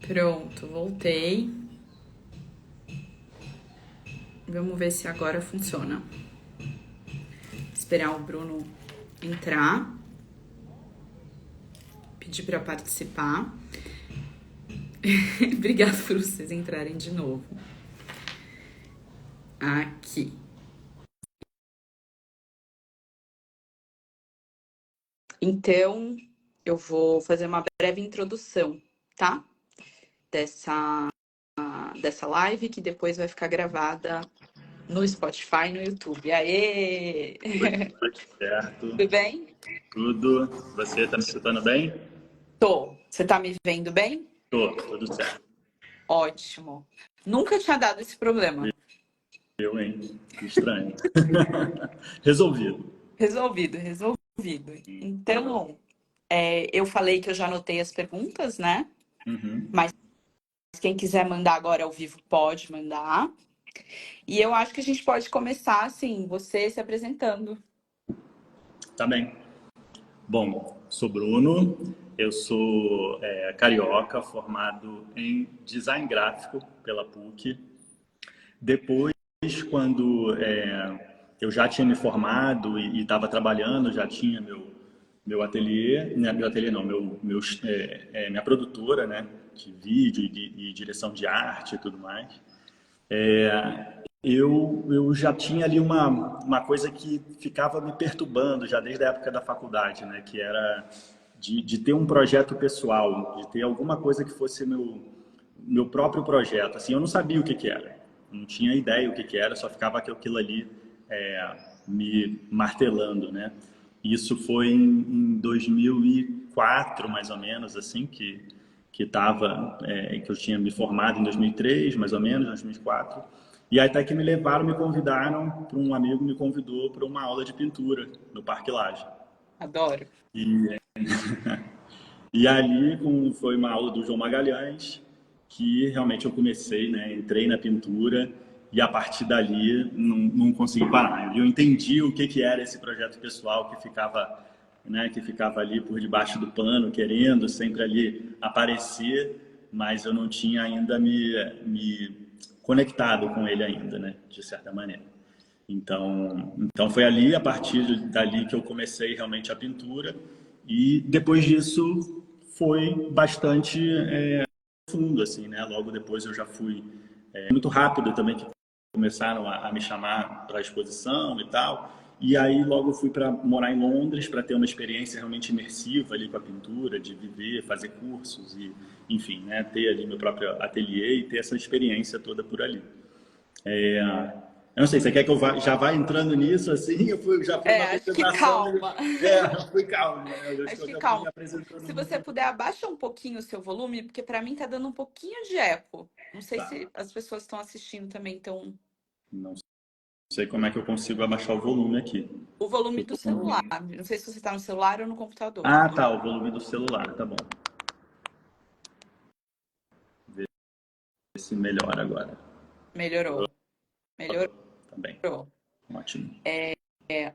Pronto, voltei. Vamos ver se agora funciona. Esperar o Bruno entrar. Pedir para participar. Obrigada por vocês entrarem de novo. Aqui. Então, eu vou fazer uma breve introdução, tá? Dessa live, que depois vai ficar gravada no Spotify e no YouTube. Aê! Tudo certo. Tudo bem? Tudo. Você tá me escutando bem? Tô. Você tá me vendo bem? Tudo certo. Ótimo. Nunca tinha dado esse problema. Eu, hein? Que estranho. Resolvido. Resolvido. Então, eu falei que eu já anotei as perguntas, né? Uhum. Mas quem quiser mandar agora ao vivo pode mandar. E eu acho que a gente pode começar, assim, você se apresentando. Tá bem. Bom, sou Bruno, eu sou carioca, formado em design gráfico pela PUC. Depois, quando eu já tinha me formado e estava trabalhando, já tinha meu ateliê, meu ateliê não, minha produtora, né, de vídeo e direção de arte e tudo mais. Eu já tinha ali uma coisa que ficava me perturbando já desde a época da faculdade, né, que era de ter um projeto pessoal, de ter alguma coisa que fosse meu próprio projeto. Assim, eu não sabia o que que era, não tinha ideia o que que era, só ficava aquilo ali me martelando, né? Isso foi em 2004, mais ou menos, assim, que eu tinha me formado em 2003, mais ou menos, 2004. E aí até que me levaram, me convidaram, para um amigo me convidou para uma aula de pintura no Parque Lage. Adoro. E ali foi uma aula do João Magalhães que realmente eu comecei, né? Entrei na pintura e a partir dali não consegui parar. Eu entendi o que era esse projeto pessoal que ficava ali por debaixo do pano, querendo sempre ali aparecer, mas eu não tinha ainda me conectado com ele ainda, né? De certa maneira. Então foi ali, a partir dali que eu comecei realmente a pintura e depois disso foi bastante fundo, assim, né? Logo depois eu já fui muito rápido também que começaram a me chamar para a exposição e tal. E aí logo fui para morar em Londres para ter uma experiência realmente imersiva ali com a pintura, de viver, fazer cursos e, enfim, né? Ter ali meu próprio ateliê e ter essa experiência toda por ali. Eu não sei, você quer que já vá entrando nisso assim? Já fui na Acho que apresentação calma. eu fui calmo, né? Eu acho que Acho eu que já fui me calma. apresentando Se você muito. puder, abaixa um pouquinho o seu volume, porque para mim tá dando um pouquinho de eco. Não sei Tá, se as pessoas estão assistindo também, então. não sei como é que eu consigo abaixar o volume aqui. O volume Eu do tô celular. Não sei se você tá no celular ou no computador. Ah, tá, o volume do celular, tá bom. Ver se melhora agora. Melhorou. Melhorou. Tá bem, ótimo.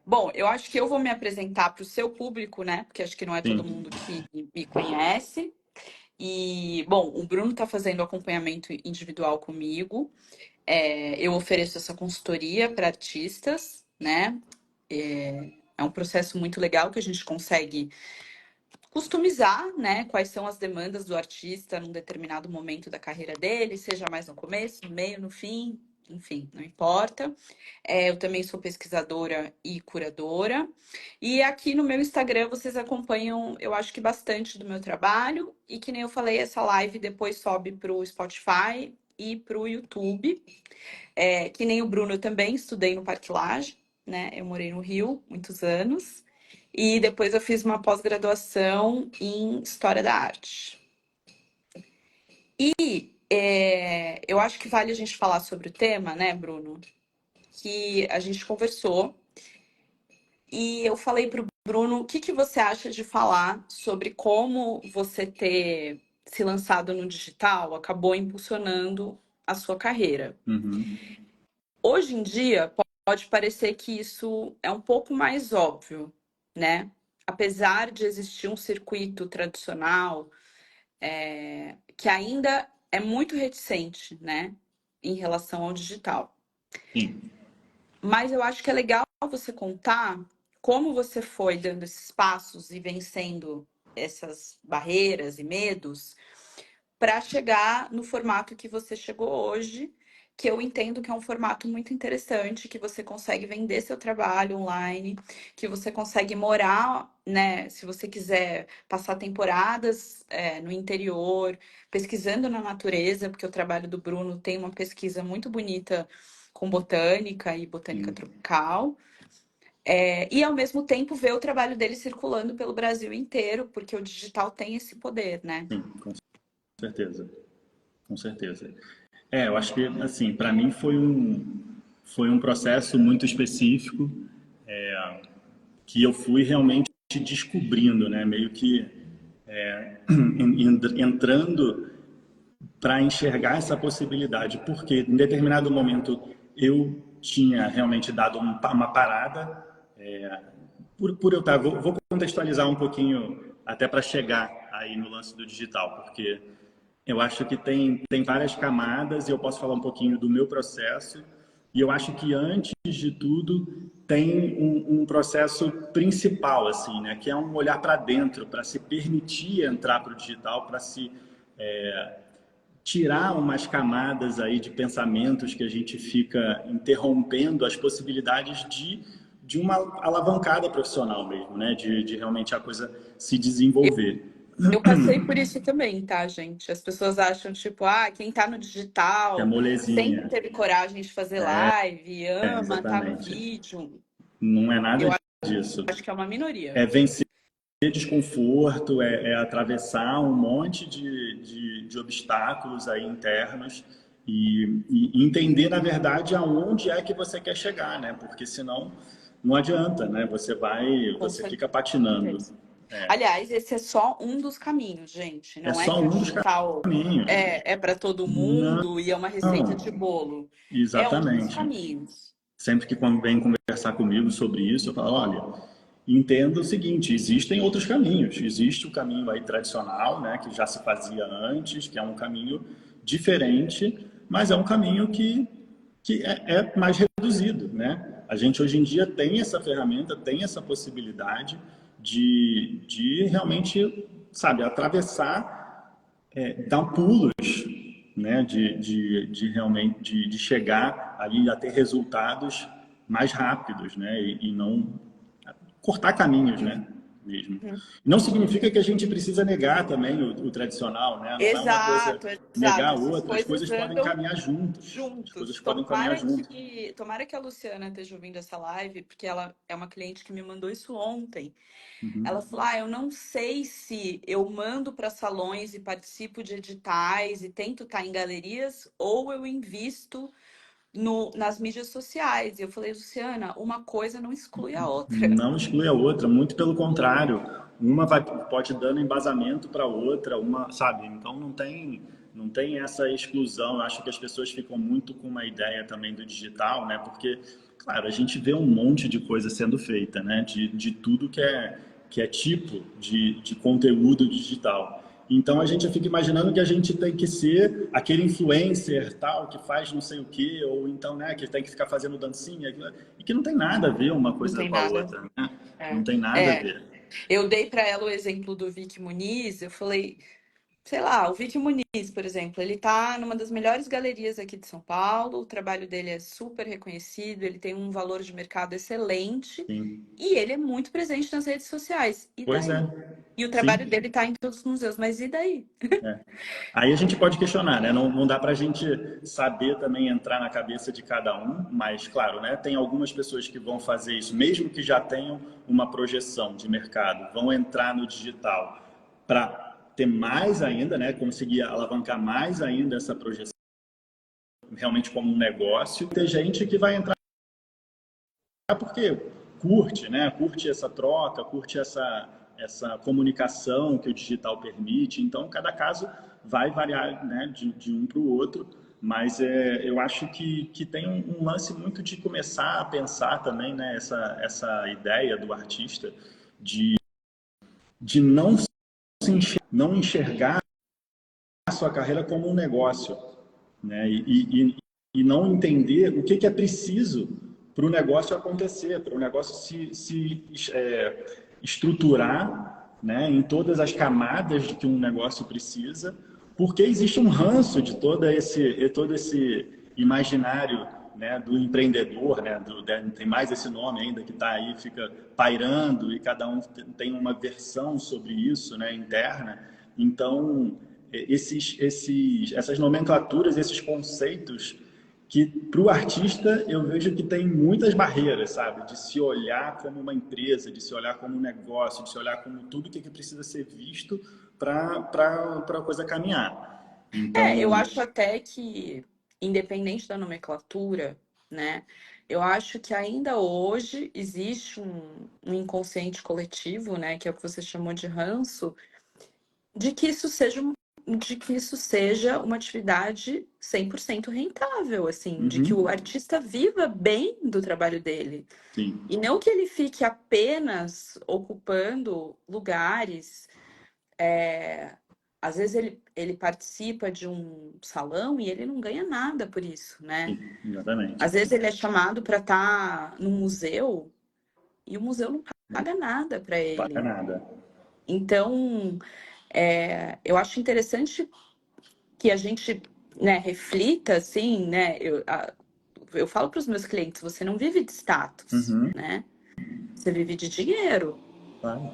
Bom, eu acho que eu vou me apresentar para o seu público, né? Porque acho que não é todo Sim. mundo que me conhece. E, bom, o Bruno está fazendo acompanhamento individual comigo. Eu ofereço essa consultoria para artistas, né? É um processo muito legal que a gente consegue customizar, né? Quais são as demandas do artista num determinado momento da carreira dele, seja mais no começo, no meio, no fim, enfim, não importa. Eu também sou pesquisadora e curadora. E aqui no meu Instagram vocês acompanham, eu acho que bastante do meu trabalho. E que nem eu falei, essa live depois sobe para o Spotify e para o YouTube. Que nem o Bruno, eu também estudei no Parque Lage, né? Eu morei no Rio muitos anos. E depois eu fiz uma pós-graduação em História da Arte. E eu acho que vale a gente falar sobre o tema, né, Bruno? Que a gente conversou. E eu falei para o Bruno, o que que você acha de falar sobre como você ter se lançado no digital acabou impulsionando a sua carreira? Uhum. Hoje em dia, pode parecer que isso é um pouco mais óbvio, né? Apesar de existir um circuito tradicional, que ainda é muito reticente, né, em relação ao digital. Sim. Mas eu acho que é legal você contar como você foi dando esses passos e vencendo essas barreiras e medos para chegar no formato que você chegou hoje, que eu entendo que é um formato muito interessante, que você consegue vender seu trabalho online, que você consegue morar, né? Se você quiser passar temporadas no interior, pesquisando na natureza, porque o trabalho do Bruno tem uma pesquisa muito bonita com botânica e botânica Sim. tropical. E ao mesmo tempo ver o trabalho dele circulando pelo Brasil inteiro, porque o digital tem esse poder, né? Sim, com certeza. Com certeza. Eu acho que, assim, para mim foi um processo muito específico que eu fui realmente descobrindo, né? Meio que entrando para enxergar essa possibilidade, porque em determinado momento eu tinha realmente dado uma parada, por eu estar. Vou contextualizar um pouquinho até para chegar aí no lance do digital, porque eu acho que tem várias camadas e eu posso falar um pouquinho do meu processo. E eu acho que antes de tudo tem um processo principal, assim, né? Que é um olhar para dentro, para se permitir entrar para o digital, para se tirar umas camadas aí de pensamentos que a gente fica interrompendo as possibilidades de uma alavancada profissional mesmo, né? De realmente a coisa se desenvolver. Eu passei por isso também, tá, gente? As pessoas acham, tipo, quem tá no É digital sempre molezinha. teve coragem de fazer live, ama, tá no Exatamente. vídeo. Não é nada Eu disso. acho que é uma minoria. É vencer desconforto, é atravessar um monte de obstáculos aí internos e entender, na verdade, aonde é que você quer chegar, né? Porque senão não adianta, né? Com Você fica patinando. certeza. Aliás, esse é só um dos caminhos, gente. É Não é só que o um dos digital caminhos. é para todo Não, mundo e é uma receita de bolo. É um dos exatamente. caminhos. Sempre que quando vem conversar comigo sobre isso, eu falo, olha, entenda o seguinte, existem outros caminhos. Existe o caminho aí tradicional, né, que já se fazia antes, que é um caminho diferente, mas é um caminho que é mais reduzido, né? A gente hoje em dia tem essa ferramenta, tem essa possibilidade de realmente, sabe, atravessar, dar pulos, né, de realmente de chegar ali a ter resultados mais rápidos, né, e não cortar caminhos, né, mesmo. Não significa que a gente precisa negar também o tradicional, né? Não é uma coisa Exato, negar a exato. Essas outra, as coisas coisas podem andam caminhar juntos. As coisas juntos. podem caminhar juntos. Tomara que a Luciana esteja ouvindo essa live, porque ela é uma cliente que me mandou isso ontem. Ela Uhum. falou: eu não sei se eu mando para salões e participo de editais e tento estar em galerias, ou eu invisto nas mídias sociais. E eu falei, Luciana, uma coisa não exclui a outra. Não exclui a outra, muito pelo contrário. Pode dando embasamento para a outra, uma, sabe? Então não tem essa exclusão. Eu acho que as pessoas ficam muito com uma ideia também do digital, né? Porque, claro, a gente vê um monte de coisa sendo feita, né? De tudo que é tipo de conteúdo digital. Então a gente fica imaginando que a gente tem que ser aquele influencer tal que faz não sei o quê, ou então, né, que tem que ficar fazendo dancinha, e que não tem nada a ver uma Não coisa tem com a nada. outra, né? Não É. tem nada a É. ver. Eu dei para ela o exemplo do Vic Muniz, eu falei, sei lá, o Vic Muniz, por exemplo, ele tá numa das melhores galerias aqui de São Paulo, o trabalho dele é super reconhecido, ele tem um valor de mercado excelente Sim. e ele é muito presente nas redes sociais. E Pois é. daí? E o trabalho Sim. dele tá em todos os museus, mas e daí? Aí a gente pode questionar, né? Não dá para a gente saber também entrar na cabeça de cada um, mas claro, né? Tem algumas pessoas que vão fazer isso, mesmo que já tenham uma projeção de mercado, vão entrar no digital para ter mais ainda, né? Conseguir alavancar mais ainda essa projeção realmente como um negócio. Tem gente que vai entrar porque curte, né? Curte essa troca, curte essa comunicação que o digital permite. Então, cada caso vai variar, né, de um para o outro, mas eu acho que tem um lance muito de começar a pensar também, né, essa ideia do artista de não enxergar sua carreira como um negócio, né? E não entender o que é preciso para o negócio acontecer, para o negócio estruturar, né, em todas as camadas de que um negócio precisa, porque existe um ranço de todo esse imaginário, né, do empreendedor, né, tem mais esse nome ainda que está aí, fica pairando, e cada um tem uma versão sobre isso, né, interna. Então, essas nomenclaturas, esses conceitos que para o artista eu vejo que tem muitas barreiras, sabe? De se olhar como uma empresa, de se olhar como um negócio, de se olhar como tudo que precisa ser visto para a coisa caminhar. Eu Então, acho até que, independente da nomenclatura, né? Eu acho que ainda hoje existe um inconsciente coletivo, né? Que é o que você chamou de ranço, de que isso seja, de que isso seja uma atividade 100% rentável, assim, de que o uhum, artista viva bem do trabalho dele. sim, E não que ele fique apenas ocupando lugares. Às vezes ele participa de um salão e ele não ganha nada por isso, né? sim, exatamente. Às vezes ele é chamado para estar num museu e o museu não paga nada para Não paga ele. nada. Então, eu acho interessante que a gente, né, reflita assim, né? Eu falo para os meus clientes, você não vive de status, Uhum, né? Você vive de dinheiro. claro.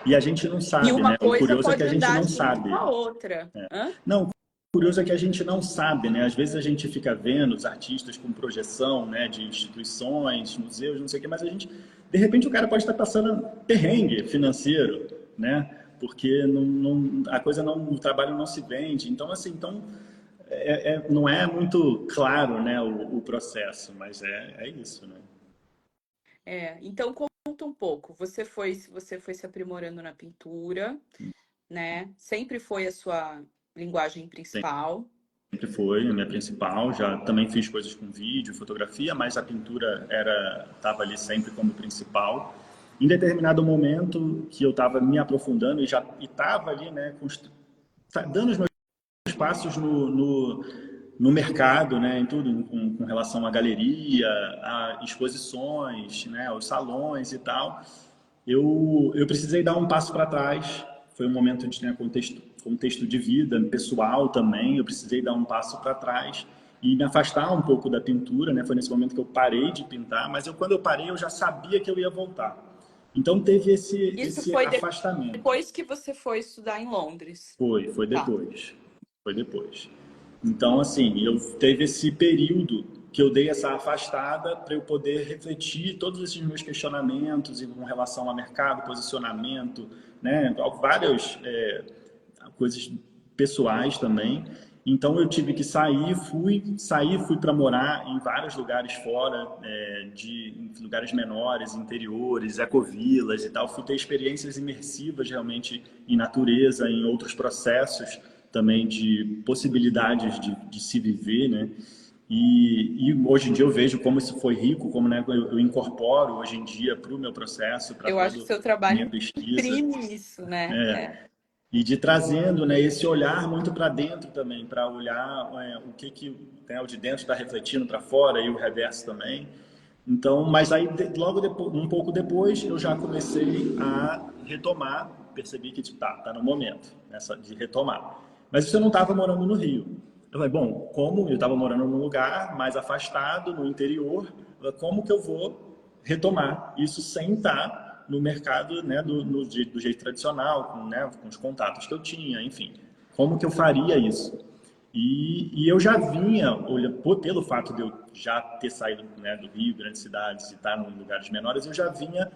E a gente não E sabe, uma né? O coisa curioso é que pode a gente andar não junto com sabe. a outra. Hã? Não, o curioso é que a gente não sabe, né? Às vezes a gente fica vendo os artistas com projeção, né, de instituições, museus, não sei o quê, mas a gente, de repente, o cara pode estar passando perrengue financeiro, né? Porque a coisa não, o trabalho não se vende. Então, assim, não é muito claro, né, o processo, mas é isso, né? Então conta um pouco. Você foi se aprimorando na pintura, né? Sempre foi a sua linguagem principal. Sempre foi a minha principal. Já também fiz coisas com vídeo, fotografia, mas a pintura estava ali sempre como principal. Em determinado momento que eu estava me aprofundando e já estava ali, né, dando os meus passos no mercado, né, em tudo, com relação à galeria, a exposições, né, aos salões e tal, eu precisei dar um passo para trás. Foi um momento de, né, contexto de vida pessoal também. Eu precisei dar um passo para trás e me afastar um pouco da pintura, né? Foi nesse momento que eu parei de pintar, mas quando eu parei, eu já sabia que eu ia voltar. Então teve Isso esse foi afastamento. depois que você foi estudar em Londres. Foi Tá. depois. Foi depois. Então, assim, eu teve esse período que eu dei essa afastada para eu poder refletir todos esses meus questionamentos com relação ao mercado, posicionamento, né, várias coisas pessoais também. Então eu tive que fui para morar em vários lugares fora, em lugares menores, interiores, ecovilas e tal. Fui ter experiências imersivas realmente em natureza, em outros processos também de possibilidades de se viver, né? E hoje em dia eu vejo como isso foi rico, como, né, eu incorporo hoje em dia para o meu processo, para Eu acho que toda seu a minha trabalho pesquisa. imprime isso, né? E de trazendo, né, esse olhar muito para dentro também, para olhar o que né, o de dentro está refletindo para fora e o reverso também. Então, mas aí logo depois, um pouco depois, eu já comecei a retomar, percebi que tipo, tá no momento de retomar. Mas isso eu não estava morando no Rio. Eu falei, bom, como eu estava morando num lugar mais afastado, no interior, como que eu vou retomar isso sem estar no mercado, né, do jeito tradicional, né, com os contatos que eu tinha, enfim. Como que eu faria isso? E eu já vinha, pelo fato de eu já ter saído, né, do Rio, grandes cidades, e estar em lugares menores, eu já vinha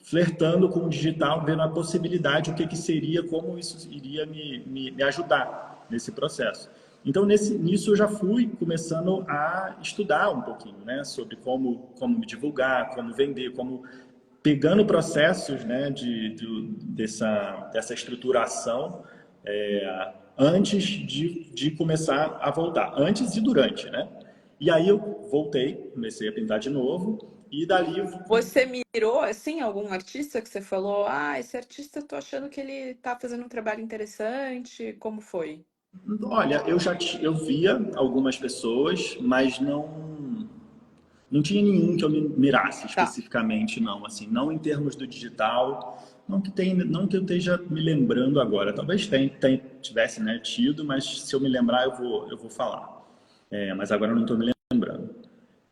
flertando com o digital, vendo a possibilidade, o que seria, como isso iria me ajudar nesse processo. Então, nisso eu já fui começando a estudar um pouquinho, né, sobre como me divulgar, como vender, como pegando processos, né, dessa estruturação antes de começar a voltar, antes e durante, né? E aí eu voltei, comecei a pintar de novo e dali Você mirou, assim, algum artista que você falou, esse artista eu tô achando que ele tá fazendo um trabalho interessante, como foi? Olha, eu via algumas pessoas, mas não tinha nenhum que eu me mirasse Tá. especificamente, não. Assim, não em termos do digital, não que eu esteja me lembrando agora. Talvez tivesse, né, tido, mas se eu me lembrar, eu vou falar. Mas agora eu não estou me lembrando.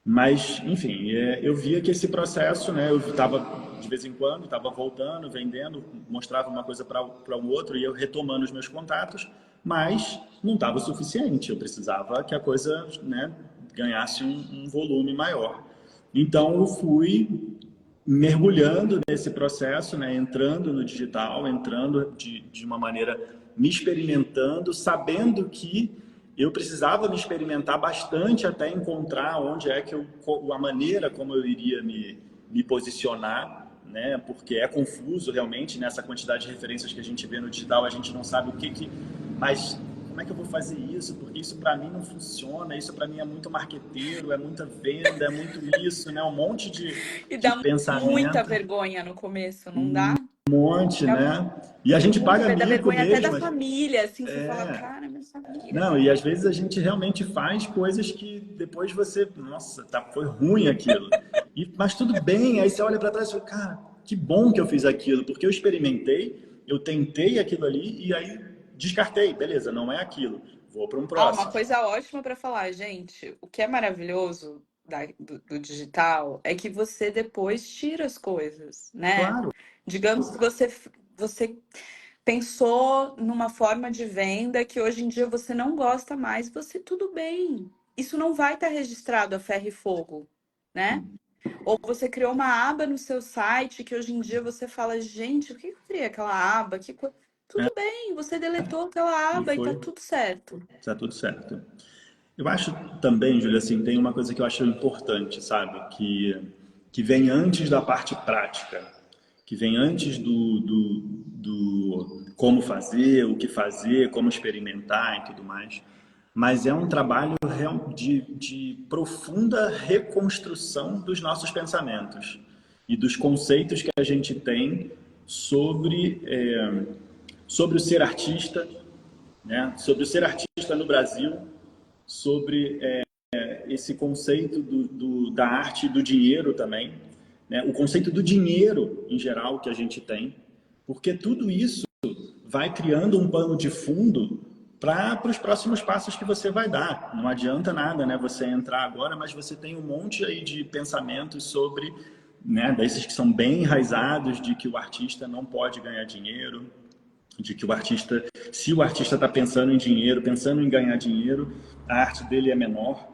Mas, enfim, eu via que esse processo, né, eu estava de vez em quando, estava voltando, vendendo, mostrava uma coisa para o outro e eu retomando os meus contatos, mas não estava o suficiente. Eu precisava que a coisa, né, ganhasse um volume maior. Então, eu fui mergulhando nesse processo, né, entrando no digital, entrando de uma maneira, me experimentando, sabendo que eu precisava me experimentar bastante até encontrar onde é que a maneira como eu iria me posicionar, né, porque é confuso realmente nessa quantidade de referências que a gente vê no digital, a gente não sabe mas como é que eu vou fazer isso? Porque isso para mim não funciona, isso para mim é muito marqueteiro, é muita venda, é muito isso, né? Um monte E de dá muita pensamento, vergonha no começo, não dá? um monte, Dá né? E a gente muito, paga dá mico vergonha até da mesmo. família, assim, você fala, É, cara, minha família. não, e às vezes a gente realmente faz coisas que depois você, nossa, tá, foi ruim aquilo. Mas tudo bem, aí você olha para trás e fala, cara, que bom que eu fiz aquilo, porque eu experimentei, eu tentei aquilo ali e aí descartei, beleza, não é aquilo, vou para um Ah, uma próximo. coisa ótima para falar, gente. O que é maravilhoso do digital é que você depois tira as coisas, né? Claro, Digamos que você pensou numa forma de venda que hoje em dia você não gosta mais, você tudo bem. Isso não vai estar registrado a ferro e fogo, né? Ou você criou uma aba no seu site que hoje em dia você fala, gente, por que eu criei aquela aba? Tudo bem, você deletou aquela e aba e tá foi, tudo certo. tá tudo certo. Eu acho também, Júlia, assim, tem uma coisa que eu acho importante, sabe? Que vem antes da parte prática, que vem antes do como fazer, o que fazer, como experimentar e tudo mais. Mas é um trabalho de profunda reconstrução dos nossos pensamentos e dos conceitos que a gente tem sobre, sobre o ser artista, né? Sobre o ser artista no Brasil, sobre esse conceito da arte e do dinheiro também, né? O conceito do dinheiro em geral que a gente tem, porque tudo isso vai criando um pano de fundo para os próximos passos que você vai dar. Não adianta nada, né? Você entrar agora, mas você tem um monte aí de pensamentos sobre, né? Desses que são bem enraizados de que o artista não pode ganhar dinheiro, de que o artista, se o artista está pensando em dinheiro, pensando em ganhar dinheiro, a arte dele é menor,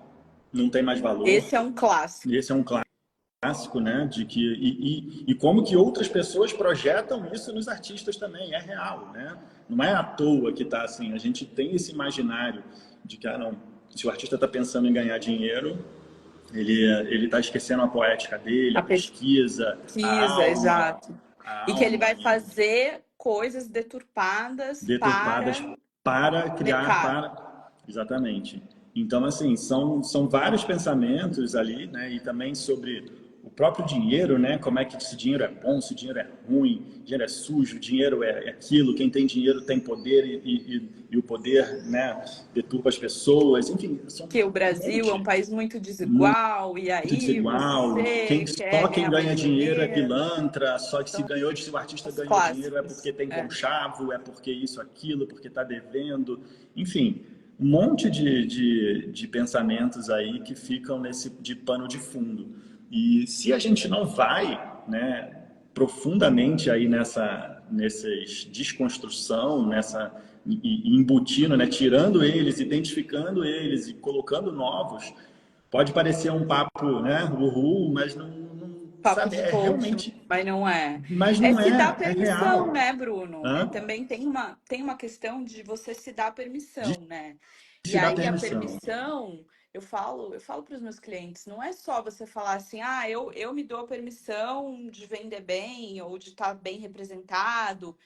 não tem mais valor. Esse é um clássico. E esse é um clássico, né? De que e como que outras pessoas projetam isso nos artistas também, é real, né? Não é à toa que está assim. A gente tem esse imaginário de que não, se o artista está pensando em ganhar dinheiro, ele está esquecendo a poética dele, A a pesquisa, pesquisa, exato. a E que ele alma vai e fazer coisas deturpadas deturpadas para para criar mercado. para exatamente. Então assim são vários pensamentos ali, né? E também sobre o próprio dinheiro, né? Como é que esse dinheiro é bom, se o dinheiro é ruim, dinheiro é sujo, dinheiro é aquilo. Quem tem dinheiro tem poder e o poder, né? Deturpa as pessoas. Enfim, são Que o um Brasil é um monte país muito muito desigual, e aí desigual. você quer Só quem ganhar ganha mais dinheiro é dinheiro. pilantra, só que São se o artista os ganhou dinheiro é porque clássicos. tem É. conchavo, é porque isso, aquilo, porque está devendo. Enfim, um monte de pensamentos aí que ficam nesse de pano de fundo. E se a gente não vai, né, profundamente aí nessas desconstrução, e embutindo, né, tirando eles, identificando eles e colocando novos, pode parecer um papo, né, uhul, mas Papo sabe, de é coach, realmente, mas não é. mas É não se dar é permissão, real. né, Bruno? É, Hã? também tem uma questão de você se dar De permissão, né? E se dar aí a permissão. permissão, eu falo para os meus clientes, não é só você falar assim, ah, eu me dou a permissão de vender bem ou de estar bem representado.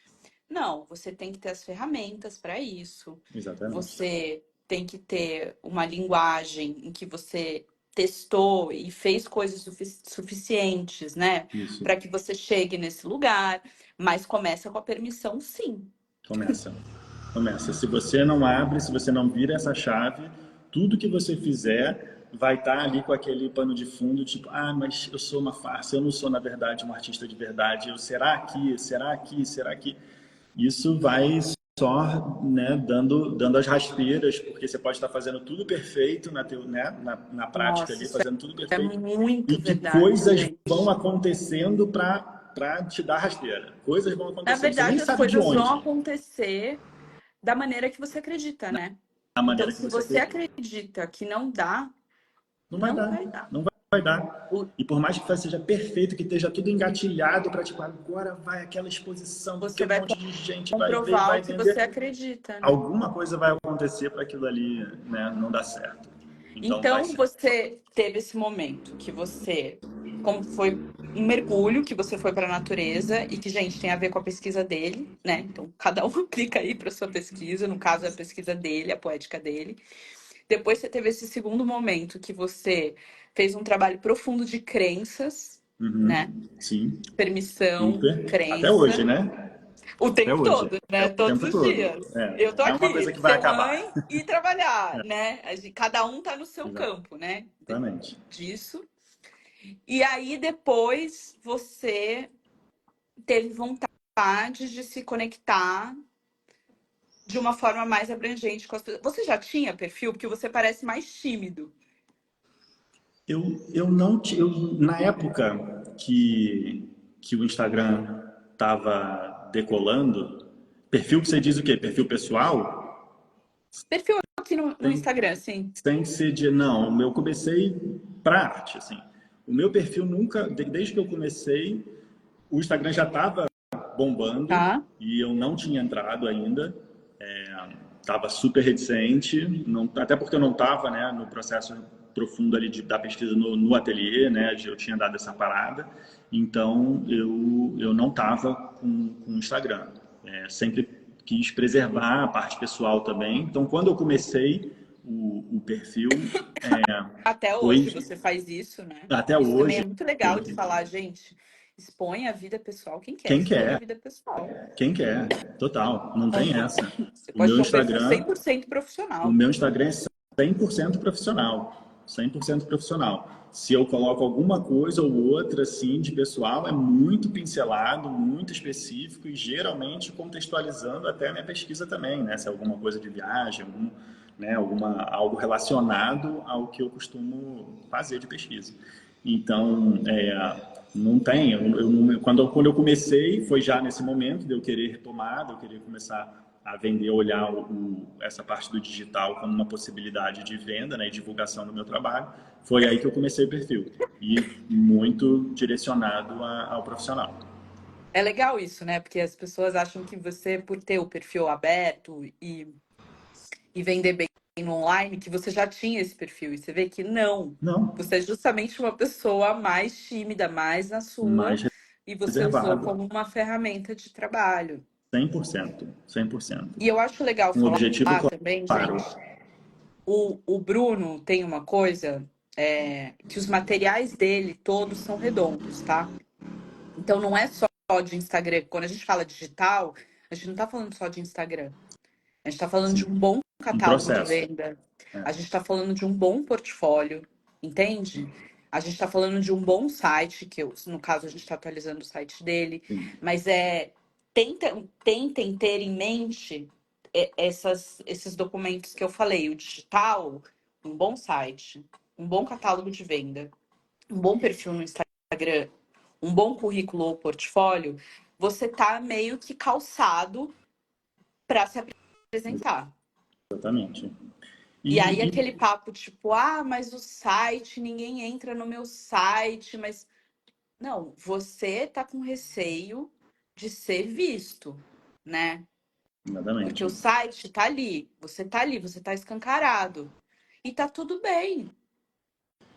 Não, você tem que ter as ferramentas para isso. Exatamente. Você tem que ter uma linguagem em que você testou e fez coisas suficientes, né? Isso. Para que você chegue nesse lugar, mas começa com a permissão, sim. Começa. Começa. Se você não abre, se você não vira essa chave, tudo que você fizer vai estar ali com aquele pano de fundo, tipo, ah, mas eu sou uma farsa, eu não sou, na verdade, um artista de verdade. Eu, será aqui, será aqui, será aqui? Isso vai só, né, dando as rasteiras, porque você pode estar fazendo tudo perfeito na prática Nossa, ali, isso fazendo tudo é perfeito, e muito que verdade, coisas vão gente. acontecendo para te dar rasteira. Coisas vão Na acontecendo. Você nem verdade, as sabe de coisas vão onde, acontecer da maneira que você acredita, né? da Então, maneira que se você você acredita. acredita que não dá, Não vai não dar, vai dar. não vai dar. O- E por mais que seja perfeito, que esteja tudo engatilhado para tipo, agora vai aquela exposição, porque Você um vai monte de gente vai ver e comprovar vai o que você entender, acredita, né? alguma coisa vai acontecer para aquilo ali, né, não dar certo. Então vai Então, ser. você teve esse momento que você, como foi um mergulho, que você foi para a natureza e que, gente, tem a ver com a pesquisa dele, né? Então, cada um clica aí para sua pesquisa, no caso, é a pesquisa dele, a poética dele. Depois você teve esse segundo momento que você fez um trabalho profundo de crenças, né? Uhum, sim, Permissão, super. Até hoje, crença, né? o Até tempo hoje. todo, É né? o Todos tempo os todo. dias. É, Eu tô não é uma coisa aqui, que vai ser acabar. mãe e trabalhar, né? Cada um tá no seu campo, né? Exatamente. Disso. E aí depois você teve vontade de se conectar de uma forma mais abrangente com as pessoas. Você já tinha perfil? Porque você parece mais tímido. Eu não eu, na época que o Instagram estava decolando, perfil que você diz o quê? Perfil pessoal? Perfil aqui no Tem, Instagram, sim. tem que ser de não. Eu comecei para arte, assim. O meu perfil nunca, desde que eu comecei, o Instagram já estava bombando Tá? e eu não tinha entrado ainda. Estava super reticente, não, até porque eu não estava, né, no processo profundo ali da pesquisa no ateliê, né, eu tinha dado essa parada, então eu não estava com o Instagram. Sempre quis preservar a parte pessoal também, então quando eu comecei o perfil, Até hoje foi você faz isso, né? até Isso também é hoje, muito legal de falar, gente. Expõe a vida pessoal. Quem quer quem expor a quer, vida pessoal? quem quer, total, não tem essa. Você O pode meu ter um perfil Instagram 100% O profissional. meu Instagram é 100% profissional. 100% profissional. Se eu coloco alguma coisa ou outra assim de pessoal, é muito pincelado, muito específico e geralmente contextualizando até a minha pesquisa também, né? Se é alguma coisa de viagem, né, algo relacionado ao que eu costumo fazer de pesquisa. Então, não tem. Quando eu comecei, foi já nesse momento de eu querer retomar, de eu querer começar a vender, olhar essa parte do digital como uma possibilidade de venda, né, e divulgação do meu trabalho. Foi aí que eu comecei o perfil e muito direcionado ao profissional. É legal isso, né? Porque as pessoas acham que você, por ter o perfil aberto e vender bem no online, que você já tinha esse perfil. E você vê que não. Não, Você é justamente uma pessoa mais tímida, mais na sua, mais e você usou reservado, como uma ferramenta de trabalho. 100%, 100%. E eu acho legal Um objetivo falar também, claro. gente, o Bruno tem uma coisa que os materiais dele todos são redondos, tá? Então não é só de Instagram. Quando a gente fala digital, a gente não tá falando só de Instagram. A gente está falando de Sim, um bom um catálogo de processo. venda. A gente está falando de um bom portfólio, entende? A gente está falando de um bom site, que eu, no caso a gente está atualizando o site dele, Sim, mas tentem ter em mente esses documentos que eu falei, o digital, um bom site, um bom catálogo de venda, um bom perfil no Instagram, um bom currículo ou portfólio, você tá meio que calçado para se apresentar. exatamente. E aí E aquele papo tipo, ah, mas o site, ninguém entra no meu site, mas não, você tá com receio de ser visto, né? Porque exatamente. o site tá ali, você tá escancarado. E tá tudo bem.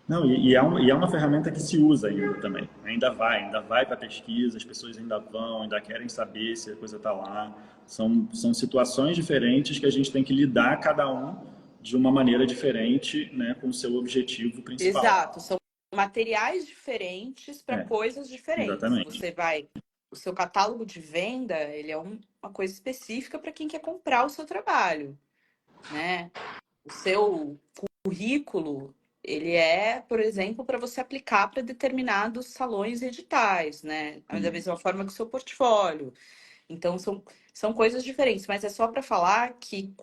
Não, e é uma ferramenta que se usa ainda também. Ainda vai para pesquisa, as pessoas ainda vão, ainda querem saber se a coisa está lá. São situações diferentes que a gente tem que lidar cada um de uma maneira diferente, né, com o seu objetivo Exato, principal. são materiais diferentes para É, coisas diferentes. exatamente. Você vai o seu catálogo de venda, ele é uma coisa específica para quem quer comprar o seu trabalho, né? O seu currículo, ele é, por exemplo, para você aplicar para determinados salões editais, né? Da Sim. mesma forma que o seu portfólio. Então, são coisas diferentes, mas é só para falar que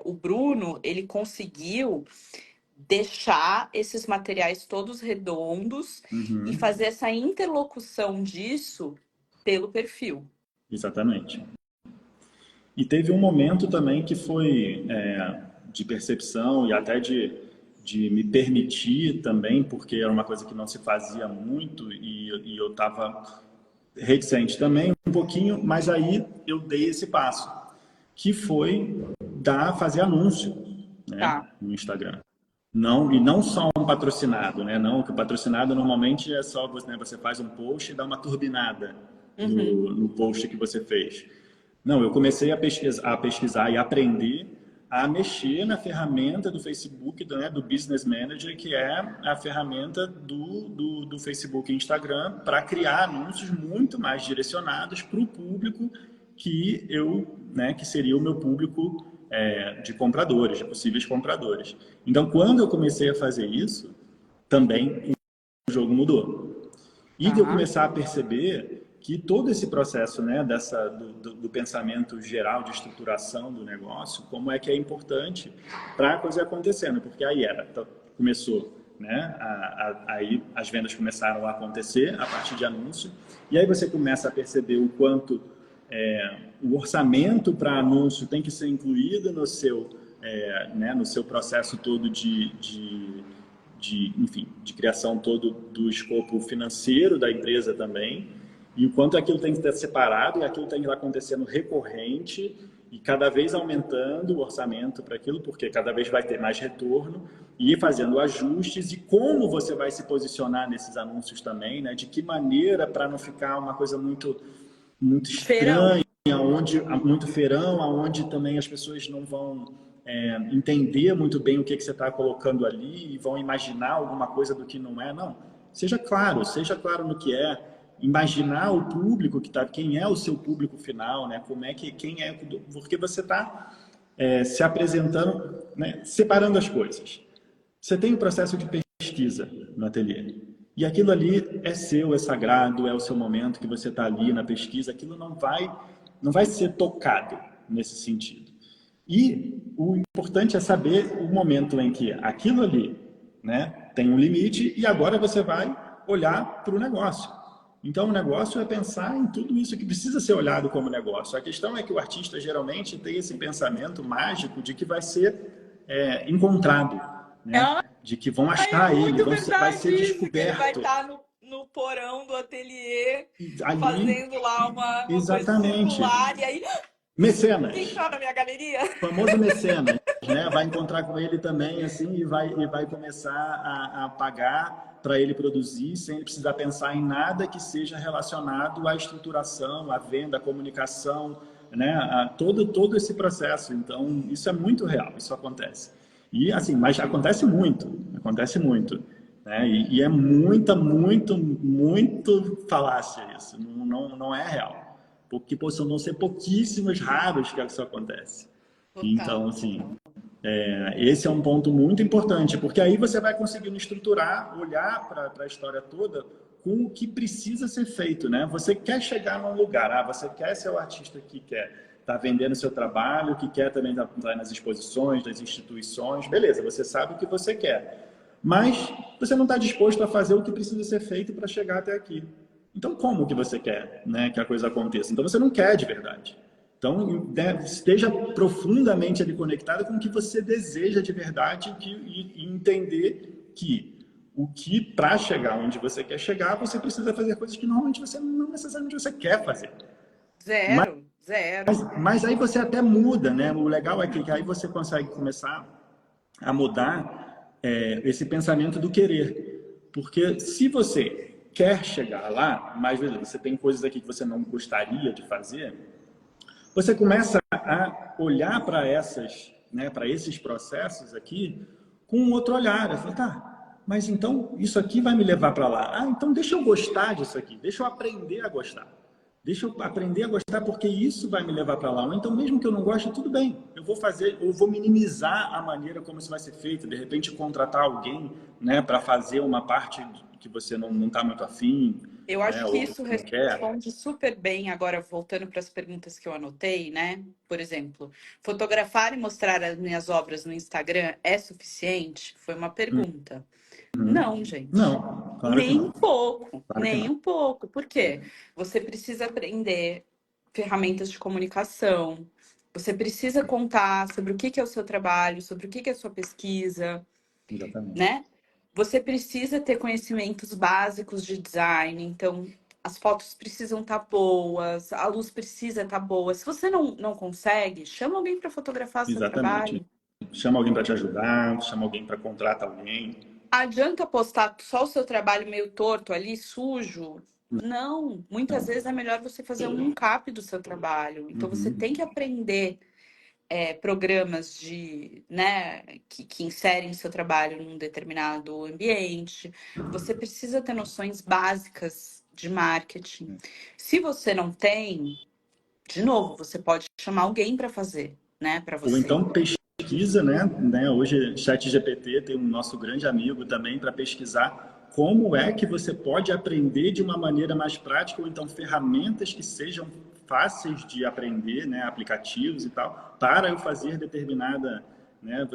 o Bruno, ele conseguiu deixar esses materiais todos redondos e Uhum. fazer essa interlocução disso pelo perfil. Exatamente. E teve um momento também que foi de percepção e até de me permitir também, porque era uma coisa que não se fazia muito e eu estava reticente também um pouquinho, mas aí eu dei esse passo, que foi fazer anúncio, né, Tá. no Instagram. Não, e não só um patrocinado, né? Não, que o patrocinado normalmente é só você, né, você faz um post e dá uma turbinada Uhum. no post que você fez. Não, eu comecei a pesquisar e aprender a mexer na ferramenta do Facebook, né, do Business Manager, que é a ferramenta do Facebook e Instagram, para criar anúncios muito mais direcionados para o público que seria o meu público de compradores, de possíveis compradores. Então, quando eu comecei a fazer isso, também o jogo mudou. E de eu Tá. começar a perceber que todo esse processo, né, do pensamento geral de estruturação do negócio, como é que é importante para a coisa acontecendo, porque aí começou, né, aí as vendas começaram a acontecer a partir de anúncio, e aí você começa a perceber o quanto o orçamento para anúncio tem que ser incluído no seu processo todo enfim, de criação todo do escopo financeiro da empresa também, e o quanto aquilo tem que estar separado e aquilo tem que estar acontecendo recorrente e cada vez aumentando o orçamento para aquilo, porque cada vez vai ter mais retorno, e ir fazendo ajustes e como você vai se posicionar nesses anúncios também, né? De que maneira para não ficar uma coisa muito Feirão. estranha, muito feirão, aonde também as pessoas não vão entender muito bem o que você está colocando ali e vão imaginar alguma coisa do que não é. Não, seja claro no que é. Imaginar o público que está, quem é o seu público final, né? Como é que quem é, porque você está se apresentando, né? Separando as coisas. Você tem um processo de pesquisa no ateliê. E aquilo ali é seu, é sagrado, é o seu momento que você está ali na pesquisa. Aquilo não vai ser tocado nesse sentido. E o importante é saber o momento em que aquilo ali, né, tem um limite e agora você vai olhar para o negócio. Então, o negócio é pensar em tudo isso que precisa ser olhado como negócio. A questão é que o artista geralmente tem esse pensamento mágico de que vai ser encontrado, né? Ah, De que vão é achar ele, muito vai verdade ser isso, que ele vai descoberto estar no porão do ateliê ali. fazendo lá uma coisa Exatamente. circular, e aí, quem Mecenas. tá na minha galeria? Famoso mecenas, né? Vai encontrar com ele também assim e vai começar a pagar para ele produzir sem ele precisar pensar em nada que seja relacionado à estruturação, à venda, à comunicação, né? A todo esse processo. Então, isso é muito real, isso acontece. E assim, mas acontece muito, né? E é muito falácia isso, não é real. Porque vão ser pouquíssimos raros que isso acontece. Então, Total, assim, total. esse é um ponto muito importante, porque aí você vai conseguindo estruturar, olhar para a história toda com o que precisa ser feito, né? Você quer chegar num lugar, você quer ser o artista que quer estar vendendo seu trabalho, que quer também estar nas exposições, das instituições, beleza, você sabe o que você quer. Mas você não está disposto a fazer o que precisa ser feito para chegar até aqui. Então, como que você quer, né, que a coisa aconteça? Então, você não quer de verdade. Então, esteja profundamente ali conectado com o que você deseja de verdade e entender que o que, para chegar onde você quer chegar, você precisa fazer coisas que normalmente você não necessariamente você quer fazer. Mas, Zero, zero. mas aí você até muda, né? O legal é que aí você consegue começar a mudar esse pensamento do querer. Porque se você quer chegar lá, mas você tem coisas aqui que você não gostaria de fazer, você começa a olhar para né, para esses processos aqui com um outro olhar. Eu falo, tá, mas então isso aqui vai me levar para lá. Ah, então deixa eu gostar disso aqui, deixa eu aprender a gostar. Deixa eu aprender a gostar porque isso vai me levar para lá. Ou então, mesmo que eu não goste, tudo bem. Eu vou fazer, eu vou minimizar a maneira como isso vai ser feito. De repente, contratar alguém, né, para fazer uma parte que você não está muito afim, Eu né, acho que ou que isso não quer. responde super bem, agora voltando para as perguntas que eu anotei, né? Por exemplo, fotografar e mostrar as minhas obras no Instagram é suficiente? Foi uma pergunta. Não, gente. Não, claro que Nem não. um pouco, Claro que nem não. um pouco. Por quê? Você precisa aprender ferramentas de comunicação, você precisa contar sobre o que é o seu trabalho, sobre o que é a sua pesquisa, Exatamente. né? Você precisa ter conhecimentos básicos de design, então as fotos precisam estar boas, a luz precisa estar boa. Se você não consegue, chama alguém para fotografar seu Exatamente. trabalho. Chama alguém para te ajudar, chama alguém para contratar alguém. Adianta postar só o seu trabalho meio torto ali, sujo? Não, muitas vezes é melhor você fazer um cap do seu trabalho. Então você tem Uhum. que aprender programas né, que inserem seu trabalho num determinado ambiente. Você precisa ter noções básicas de marketing. Se você não tem, de novo, você pode chamar alguém para fazer, né, para Ou você. então pesquisa, né? Hoje, ChatGPT tem um nosso grande amigo também para pesquisar como é que você pode aprender de uma maneira mais prática, ou então ferramentas que sejam fáceis de aprender, né? Aplicativos e tal, para eu fazer determinada. Né?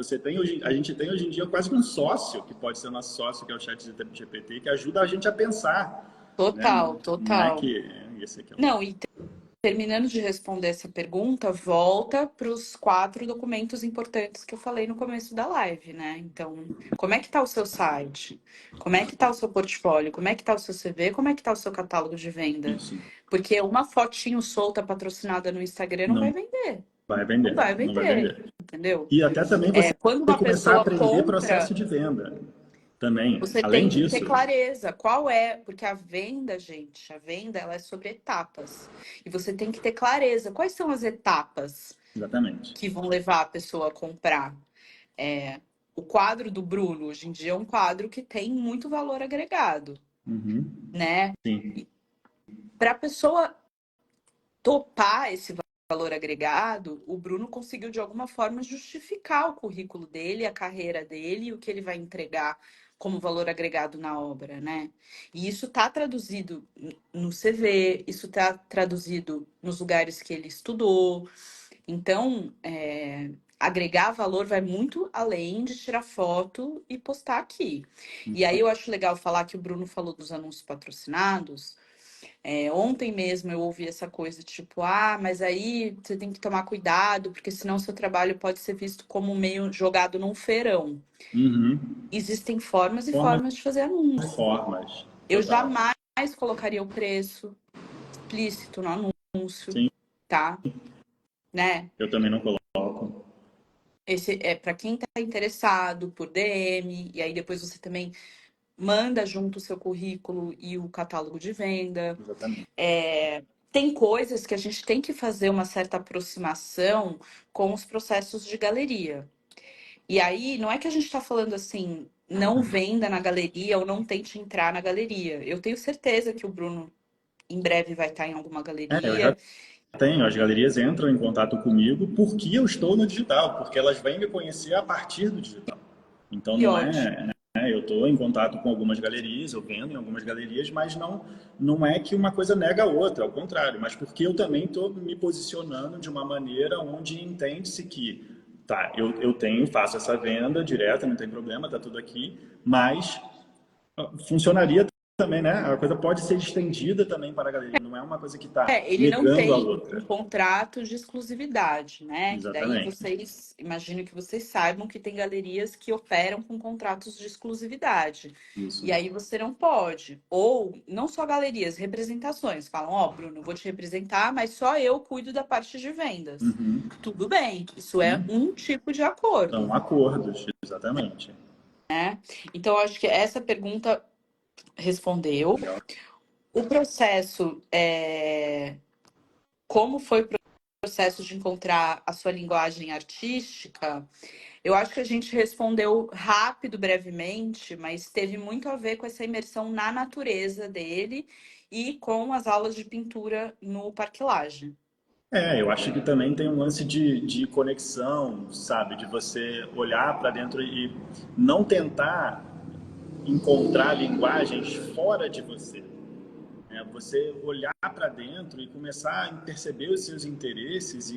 A gente tem hoje em dia quase um sócio, que pode ser nosso sócio, que é o ChatGPT, que ajuda a gente a pensar. Né? Total, Não é total. que. Esse aqui é o. Não, e terminando de responder essa pergunta, volta para os 4 documentos importantes que eu falei no começo da live, né? Então, como é que está o seu site? Como é que está o seu portfólio? Como é que está o seu CV? Como é que está o seu catálogo de venda? Isso. Porque uma fotinho solta patrocinada no Instagram não Não vai vender. vai Não vender. vai Não vai vender, vender. entendeu? E até também você Quando tem uma que começar a pessoa aprender compra, processo de venda. Também, você além tem que ter disso, clareza qual é, porque a venda, gente, a venda ela é sobre etapas. E você tem que ter clareza quais são as etapas exatamente. que vão levar a pessoa a comprar. É, o quadro do Bruno, hoje em dia, é um quadro que tem muito valor agregado, Uhum. né? Sim. Para a pessoa topar esse valor agregado, o Bruno conseguiu, de alguma forma, justificar o currículo dele, a carreira dele e o que ele vai entregar como valor agregado na obra, né? E isso está traduzido no CV, isso está traduzido nos lugares que ele estudou. Então, agregar valor vai muito além de tirar foto e postar aqui. E aí eu acho legal falar que o Bruno falou dos anúncios patrocinados. Ontem mesmo eu ouvi essa coisa, tipo, mas aí você tem que tomar cuidado, porque senão seu trabalho pode ser visto como meio jogado num feirão. Uhum. Existem formas e Formas formas de fazer e anúncio. formas. Eu Total. jamais colocaria o preço explícito no anúncio, Sim, tá? Né? eu também não coloco. Esse é para quem está interessado por DM, e aí depois você também manda junto o seu currículo e o catálogo de venda. Exatamente. Tem coisas que a gente tem que fazer uma certa aproximação com os processos de galeria. E aí, não é que a gente está falando assim, não venda na galeria ou não tente entrar na galeria. Eu tenho certeza que o Bruno em breve vai estar em alguma Eu já galeria. tenho. As galerias entram em contato comigo porque eu estou no digital, porque elas vêm me conhecer a partir do digital. Então Que não ótimo. é, né, eu estou em contato com algumas galerias, eu vendo em algumas galerias, mas não é que uma coisa nega a outra, ao contrário, mas porque eu também estou me posicionando de uma maneira onde entende-se que, tá, eu tenho, faço essa venda direta, não tem problema, tá tudo aqui, mas funcionaria também, né? A coisa pode ser estendida também para a galeria, não é uma coisa que está Ele não negando a tem um outra. contrato de exclusividade, né? Que daí Exatamente. vocês, imagino que vocês saibam que tem galerias que operam com contratos de exclusividade. Isso. E aí você não pode. Ou, não só galerias, representações. Falam, Bruno, eu vou te representar, mas só eu cuido da parte de vendas. Uhum. Tudo bem, isso é Sim. um tipo de acordo, São acordos, exatamente. né? Então, eu acho que essa pergunta respondeu. Legal. O processo, como foi o processo de encontrar a sua linguagem artística? Eu acho que a gente respondeu rápido, brevemente, mas teve muito a ver com essa imersão na natureza dele e com as aulas de pintura no Parque Lage. Eu acho que também tem um lance de conexão, sabe? De você olhar para dentro e não tentar encontrar linguagens fora de você. Você olhar para dentro e começar a perceber os seus interesses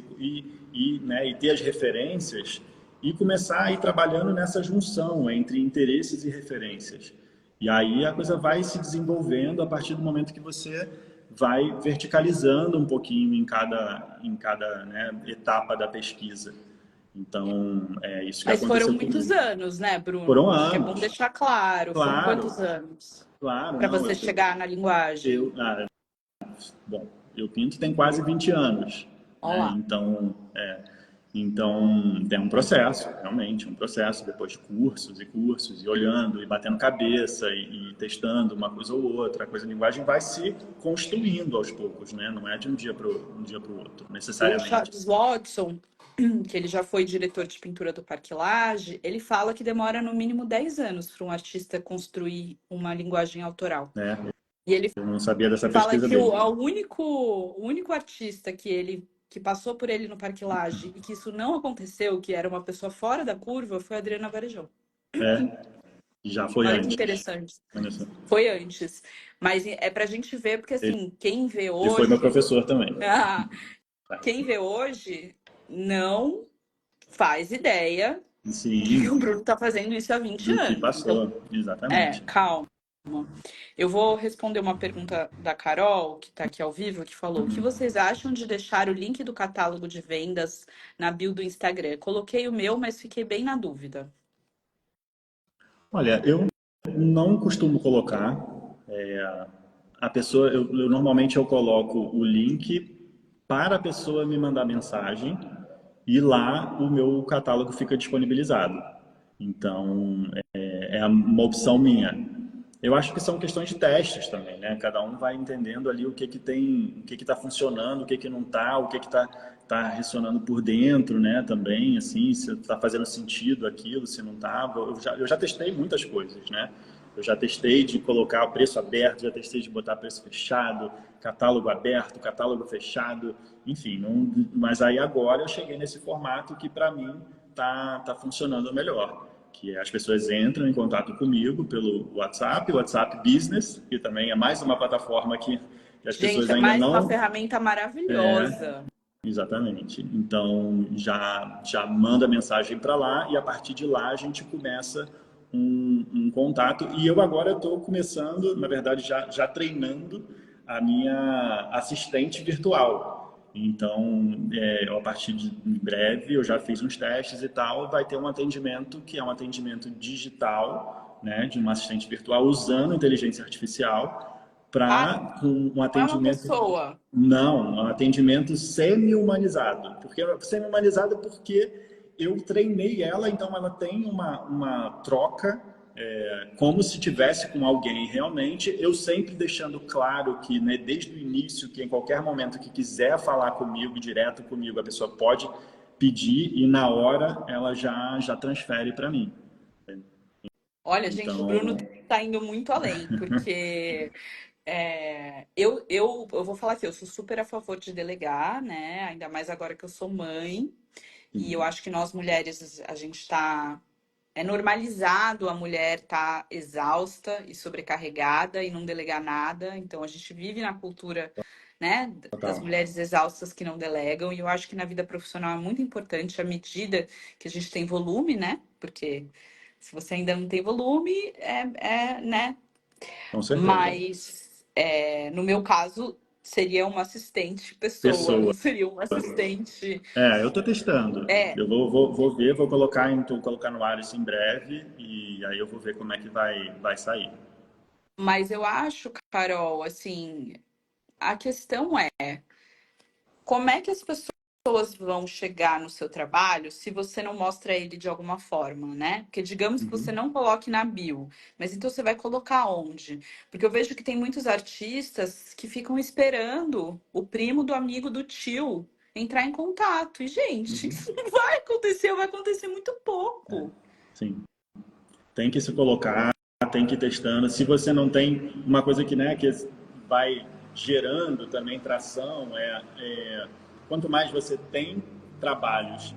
né, e ter as referências e começar a ir trabalhando nessa junção entre interesses e referências. E aí a coisa vai se desenvolvendo a partir do momento que você vai verticalizando um pouquinho em cada né, etapa da pesquisa. Então, é isso que Mas foram aconteceu muitos comigo. anos, né, Foram Bruno? Acho que é bom anos, deixar claro. Foram claro, quantos anos claro, para não, você chegar na linguagem? eu, ah, bom, eu pinto tem quase 20 anos, né? Olá. Então tem um processo, realmente, um processo, depois cursos, e olhando, e batendo cabeça, e testando uma coisa ou outra. A coisa de linguagem vai se construindo aos poucos, né? Não é de um dia para o outro, O necessariamente. Charles Watson, que ele já foi diretor de pintura do Parque Lage, ele fala que demora no mínimo 10 anos para um artista construir uma linguagem autoral. Né? E ele Eu não sabia dessa fala pesquisa que dele. o único artista que passou por ele no Parque Lage e que isso não aconteceu, que era uma pessoa fora da curva, foi a Adriana Varejão. É, já foi Olha que antes. interessante. Olha só. Foi antes. Mas é pra gente ver, porque assim, quem vê Ele foi meu hoje, professor também. ah, quem vê hoje não faz ideia de que Sim, o Bruno tá fazendo isso há 20 do que anos. Então, passou, exatamente. calma. Eu vou responder uma pergunta da Carol, que está aqui ao vivo, que falou: o que vocês acham de deixar o link do catálogo de vendas na bio do Instagram? Coloquei o meu, mas fiquei bem na dúvida. Olha, eu não costumo colocar. A pessoa, normalmente eu coloco o link para a pessoa me mandar mensagem e lá o meu catálogo fica disponibilizado. Então, é uma opção minha. Eu acho que são questões de testes também, né? Cada um vai entendendo ali o que que tem, o que que está funcionando, o que que não está, o que que tá ressonando por dentro, né? Também, assim, se está fazendo sentido aquilo, se não está. Eu já testei muitas coisas, né? Eu já testei de colocar o preço aberto, já testei de botar preço fechado, catálogo aberto, catálogo fechado, enfim. Não, mas aí agora eu cheguei nesse formato que para mim tá funcionando melhor, que as pessoas entram em contato comigo pelo WhatsApp, WhatsApp Business, que também é mais uma plataforma que as Gente, pessoas é ainda mais uma não. ferramenta É, maravilhosa. exatamente. Então já manda mensagem para lá e a partir de lá a gente começa um contato. E eu agora estou começando, na verdade, já treinando a minha assistente virtual. Então, a partir de breve, eu já fiz uns testes e tal, vai ter um atendimento que é um atendimento digital, né, de uma assistente virtual usando inteligência artificial Ah, para um não é uma atendimento. pessoa. Não, é um atendimento semi-humanizado. Semi-humanizado porque eu treinei ela, então ela tem uma troca como se tivesse com alguém realmente. Eu sempre deixando claro que, né, desde o início, que em qualquer momento que quiser falar comigo, direto comigo, a pessoa pode pedir e na hora ela já transfere para mim. Olha, gente, o Bruno Então, tá indo muito além, porque eu vou falar aqui, eu sou super a favor de delegar, né? Ainda mais agora que eu sou mãe. E eu acho que nós mulheres, a gente tá. É normalizado a mulher estar exausta e sobrecarregada e não delegar nada. Então a gente vive na cultura, né, das total. mulheres exaustas que não delegam. E eu acho que na vida profissional é muito importante à medida que a gente tem volume, né? Porque se você ainda não tem volume, né? Com certeza. Mas no meu caso, seria uma assistente pessoa, não Pessoa. seria uma assistente. Eu estou testando. Eu vou ver, vou colocar no ar isso em breve e aí eu vou ver como é que vai sair. Mas eu acho, Carol, assim, a questão é como é que as pessoas vão chegar no seu trabalho se você não mostra ele de alguma forma, né? Porque digamos que você Uhum. não coloque na bio, mas então você vai colocar onde? Porque eu vejo que tem muitos artistas que ficam esperando o primo do amigo do tio entrar em contato. E, gente, Uhum. isso não vai acontecer muito pouco. Sim. Tem que se colocar, tem que ir testando. Se você não tem uma coisa que, né, que vai gerando também tração, quanto mais você tem trabalhos,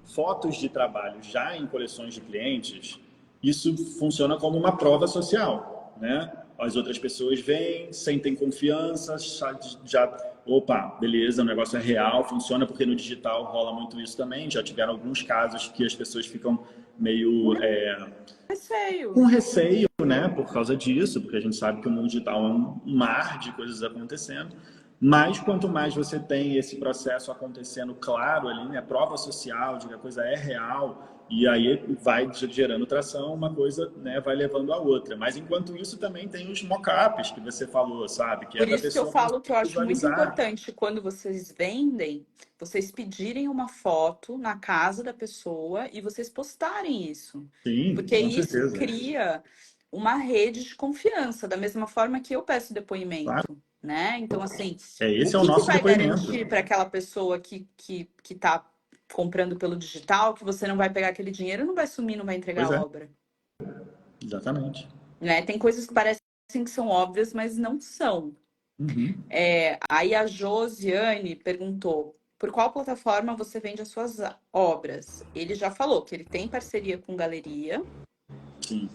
fotos de trabalho já em coleções de clientes, isso funciona como uma prova social, né? As outras pessoas vêm, sentem confiança, opa, beleza, o negócio é real, funciona, porque no digital rola muito isso também. Já tiveram alguns casos que as pessoas ficam Com meio receio. com receio, né, por causa disso, porque a gente sabe que o mundo digital é um mar de coisas acontecendo. Mas quanto mais você tem esse processo acontecendo claro ali, né, prova social de que a coisa é real, e aí vai gerando tração, uma coisa, né, vai levando a outra. Mas enquanto isso também tem os mockups que você falou, sabe, que é Por da isso que eu pessoa falo que eu acho muito visualizar. importante quando vocês vendem, vocês pedirem uma foto na casa da pessoa e vocês postarem isso. Sim, Porque com isso certeza. cria uma rede de confiança, da mesma forma que eu peço Claro. depoimento, né? Então, assim, o Esse é o que nosso vai depoimento. garantir para aquela pessoa que tá comprando pelo digital que você não vai pegar aquele dinheiro, não vai sumir, não vai entregar Pois a é, obra, exatamente. né? Tem coisas que parecem que são óbvias, mas não são. Uhum. Aí a Josiane perguntou: por qual plataforma você vende as suas obras? Ele já falou que ele tem parceria com galeria Sim,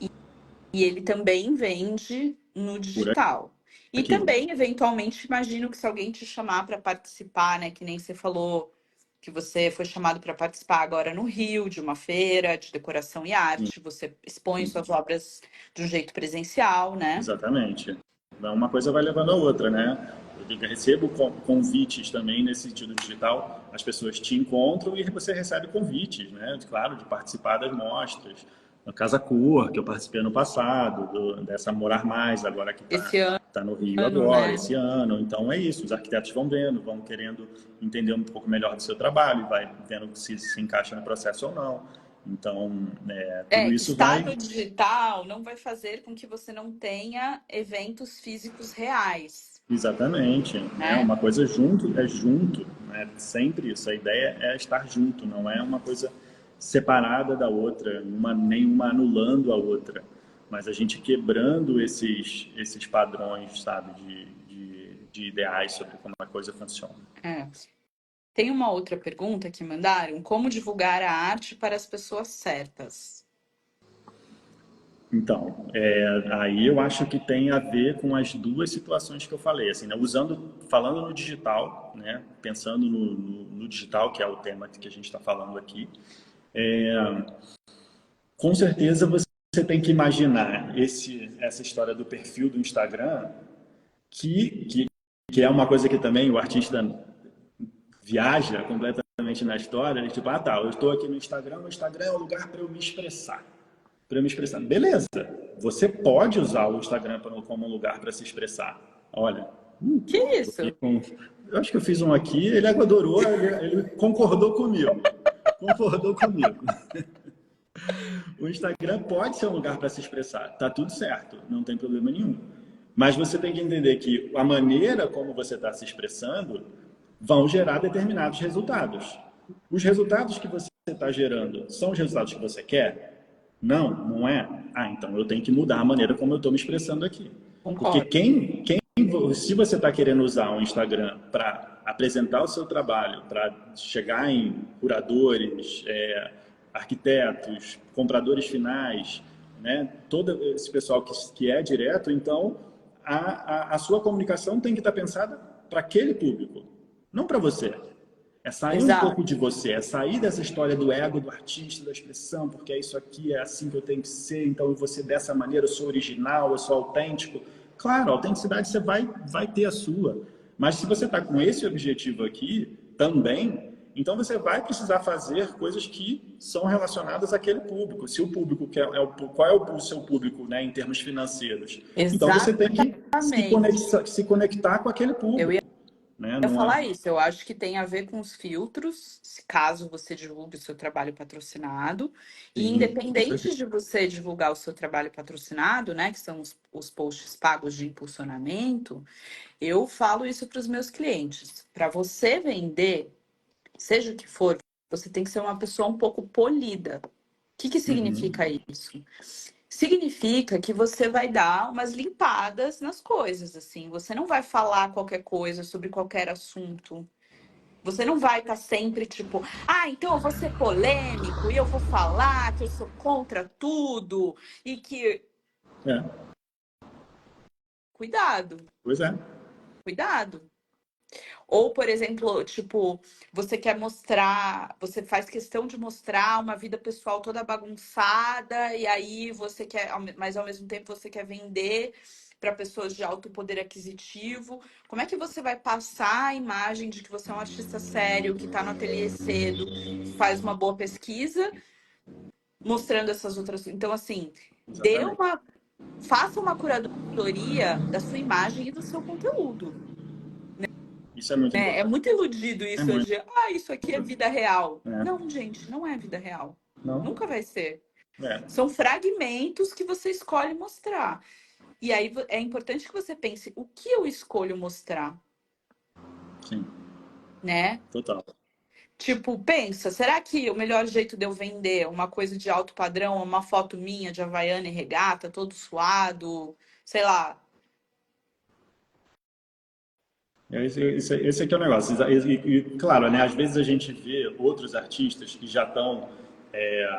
e ele também vende no por digital. E aqui. também, eventualmente, imagino que se alguém te chamar para participar, né, que nem você falou que você foi chamado para participar agora no Rio de uma feira de decoração e arte, você expõe suas obras de um jeito presencial, né? Exatamente. Uma coisa vai levando a outra, né? Eu recebo convites também nesse sentido digital. As pessoas te encontram e você recebe convites, né? Claro, de participar das mostras. No Casa Cor, que eu participei ano passado, dessa Morar Mais, agora que Esse tá no Rio ano, agora, né? esse ano. Então é isso, os arquitetos vão vendo, vão querendo entender um pouco melhor do seu trabalho, vai vendo se encaixa no processo ou não. Então, tudo isso Estar no vai. digital não vai fazer com que você não tenha eventos físicos reais, Exatamente, né? né? Uma coisa junto é junto, né? Sempre isso. A ideia é estar junto, não é uma coisa separada da outra, nenhuma anulando a outra, mas a gente quebrando esses padrões, sabe, de ideais sobre como a coisa funciona. É. Tem uma outra pergunta que mandaram: como divulgar a arte para as pessoas certas? Então, aí eu acho que tem a ver com as duas situações que eu falei, assim, né? Falando no digital, né? Pensando no digital, que é o tema que a gente está falando aqui, com certeza você tem que imaginar essa história do perfil do Instagram, que, que, que é uma coisa que também o artista viaja completamente na história, ele tipo, ah tá, eu estou aqui no Instagram, o Instagram é o lugar para eu me expressar. Para eu me expressar. Beleza, você pode usar o Instagram como um lugar para se expressar. Olha, Que tô aqui isso? eu acho que eu fiz um aqui, ele adorou, ele concordou comigo. Concordou comigo. O Instagram pode ser um lugar para se expressar, tá tudo certo, não tem problema nenhum. Mas você tem que entender que a maneira como você está se expressando vão gerar determinados resultados. Os resultados que você está gerando são os resultados que você quer? Não, não é? Ah, então eu tenho que mudar a maneira como eu estou me expressando aqui. Porque Concordo. se você está querendo usar o Instagram para apresentar o seu trabalho, para chegar em curadores, arquitetos, compradores finais, né? Todo esse pessoal que é direto, então a sua comunicação tem que estar pensada para aquele público, não para você. É sair um pouco Exato. de você, é sair dessa história do ego do artista, da expressão, porque é isso aqui, é assim que eu tenho que ser, então eu vou ser dessa maneira, eu sou original, eu sou autêntico. Claro, a autenticidade você vai ter a sua, mas se você está com esse objetivo aqui também, então você vai precisar fazer coisas que são relacionadas àquele público. Se o público quer, qual é o seu público, né, em termos financeiros? Então você tem que Exatamente. se conectar com aquele Eu ia público, né? Não é? falar isso. Eu acho que tem a ver com os filtros, se caso você divulgue o seu trabalho patrocinado. E Sim, com certeza. independente de você divulgar o seu trabalho patrocinado, né, que são os posts pagos de impulsionamento, eu falo isso para os meus clientes. Para você vender, seja o que for, você tem que ser uma pessoa um pouco polida. O que Uhum. significa isso? Significa que você vai dar umas limpadas nas coisas, assim. Você não vai falar qualquer coisa sobre qualquer assunto. Você não vai estar sempre tipo, então eu vou ser polêmico e eu vou falar que eu sou contra tudo e que. É, Cuidado, pois é. cuidado. Ou, por exemplo, tipo, você quer mostrar, você faz questão de mostrar uma vida pessoal toda bagunçada, e aí você quer, mas ao mesmo tempo você quer vender para pessoas de alto poder aquisitivo. Como é que você vai passar a imagem de que você é um artista sério, que está no ateliê cedo, faz uma boa pesquisa, mostrando essas outras. Então, assim, dê Exatamente. uma, faça uma curadoria da sua imagem e do seu conteúdo. Isso é muito É importante. muito iludido É isso muito. hoje. Isso aqui é vida real. É. Não, gente, não é vida real. Não? Nunca vai ser. É. São fragmentos que você escolhe mostrar. E aí é importante que você pense o que eu escolho mostrar, Sim, né? total. Tipo, pensa, será que o melhor jeito de eu vender uma coisa de alto padrão é uma foto minha de Havaiana e regata, todo suado, sei lá, Esse aqui é o negócio. Claro, né, às vezes a gente vê outros artistas que já estão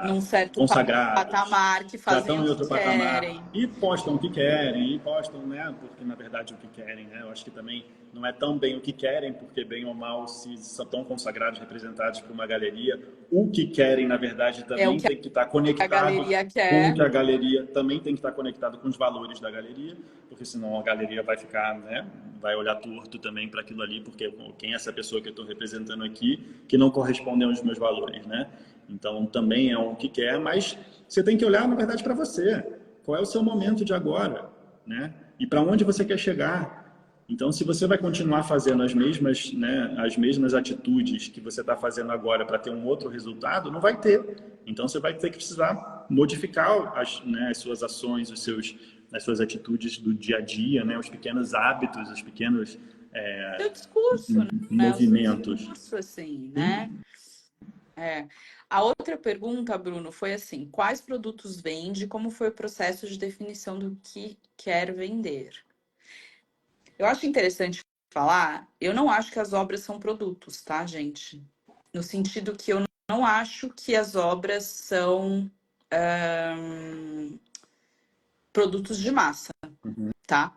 num certo consagrados, patamar que já fazem estão o em que outro patamar querem. e postam o que querem, e postam, né, porque na verdade o que querem, né, eu acho que também não é tão bem o que querem, porque bem ou mal, se são tão consagrados, representados por uma galeria, o que querem, na verdade, É o também que tem que estar a conectado galeria com o que quer. a galeria, também tem que estar conectado com os valores da galeria, porque senão a galeria vai ficar, né, vai olhar torto também para aquilo ali, porque quem é essa pessoa que eu estou representando aqui que não corresponde aos meus valores, né? Então também é um que quer, mas você tem que olhar, na verdade, para você. Qual é o seu momento de agora, né? E para onde você quer chegar? Então, se você vai continuar fazendo as mesmas, né, as mesmas atitudes que você está fazendo agora para ter um outro resultado, não vai ter. Então, você vai ter que precisar modificar né, as suas ações, as suas atitudes do dia a dia, né, os pequenos hábitos, os pequenos Seu discurso, né? O seu movimentos. discurso, assim, né? Sim? É. A outra pergunta, Bruno, foi assim: quais produtos vende? Como foi o processo de definição do que quer vender? Eu acho interessante falar, eu não acho que as obras são produtos, tá, gente? No sentido que eu não acho que as obras são produtos de massa, tá?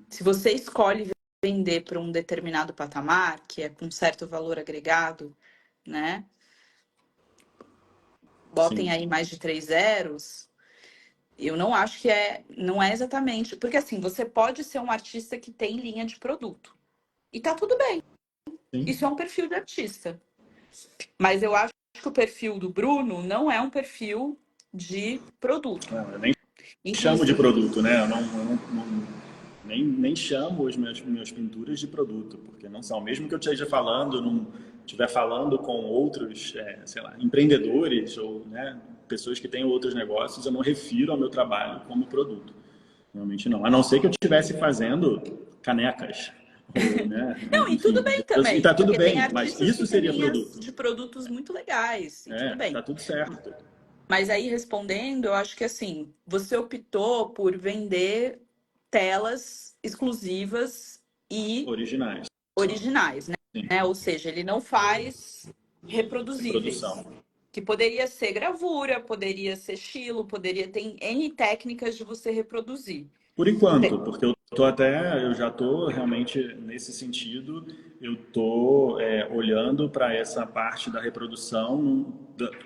Se você escolhe vender para um determinado patamar, que é com certo valor agregado, né? Botem Sim. aí mais de 3 zeros. Eu não acho que não é exatamente, porque assim, você pode ser um artista que tem linha de produto. E tá tudo bem. Isso Sim. é um perfil de artista. Mas eu acho que o perfil do Bruno não é um perfil de produto. Não, eu nem chamo de Inclusive, produto, né? Nem chamo minhas pinturas de produto, porque não são. Mesmo que eu esteja falando, não estiver falando com outros, sei lá, empreendedores ou, né, pessoas que têm outros negócios, eu não refiro ao meu trabalho como produto. Realmente não. A não ser que eu estivesse fazendo canecas, ou, né, não, e tudo enfim. bem E também, tá tudo porque tem bem, mas artistas que isso têm seria linhas produto. de produtos muito legais, e tudo Tá bem. tudo certo. Mas aí, respondendo, eu acho que assim, você optou por vender telas exclusivas e Originais. Só. originais, Sim. né? Ou seja, ele não faz reproduzíveis. Produção. Que poderia ser gravura, poderia ser estilo, poderia ter N técnicas de você reproduzir. Por enquanto, porque eu já tô realmente nesse sentido, eu tô olhando para essa parte da reprodução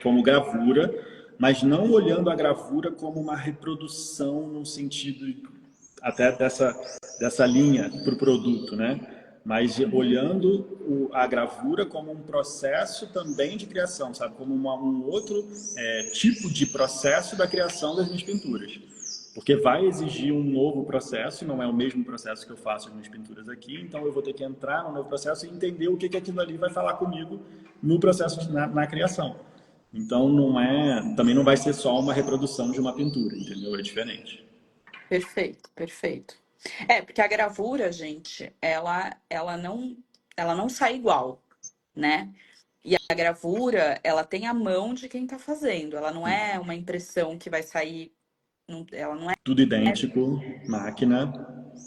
como gravura, mas não olhando a gravura como uma reprodução no sentido até dessa linha para o produto, né? Mas Uhum. olhando a gravura como um processo também de criação, sabe? Como um outro tipo de processo da criação das minhas pinturas. Porque vai exigir um novo processo, não é o mesmo processo que eu faço as minhas pinturas aqui, então eu vou ter que entrar no novo processo e entender o que aquilo ali vai falar comigo no processo, na criação. Então também não vai ser só uma reprodução de uma pintura, entendeu? É diferente. Perfeito, perfeito. Porque a gravura, gente, ela não sai igual, né? E a gravura, ela tem a mão de quem está fazendo. Ela não Sim. é uma impressão que vai sair, ela não é. Tudo idêntico, máquina.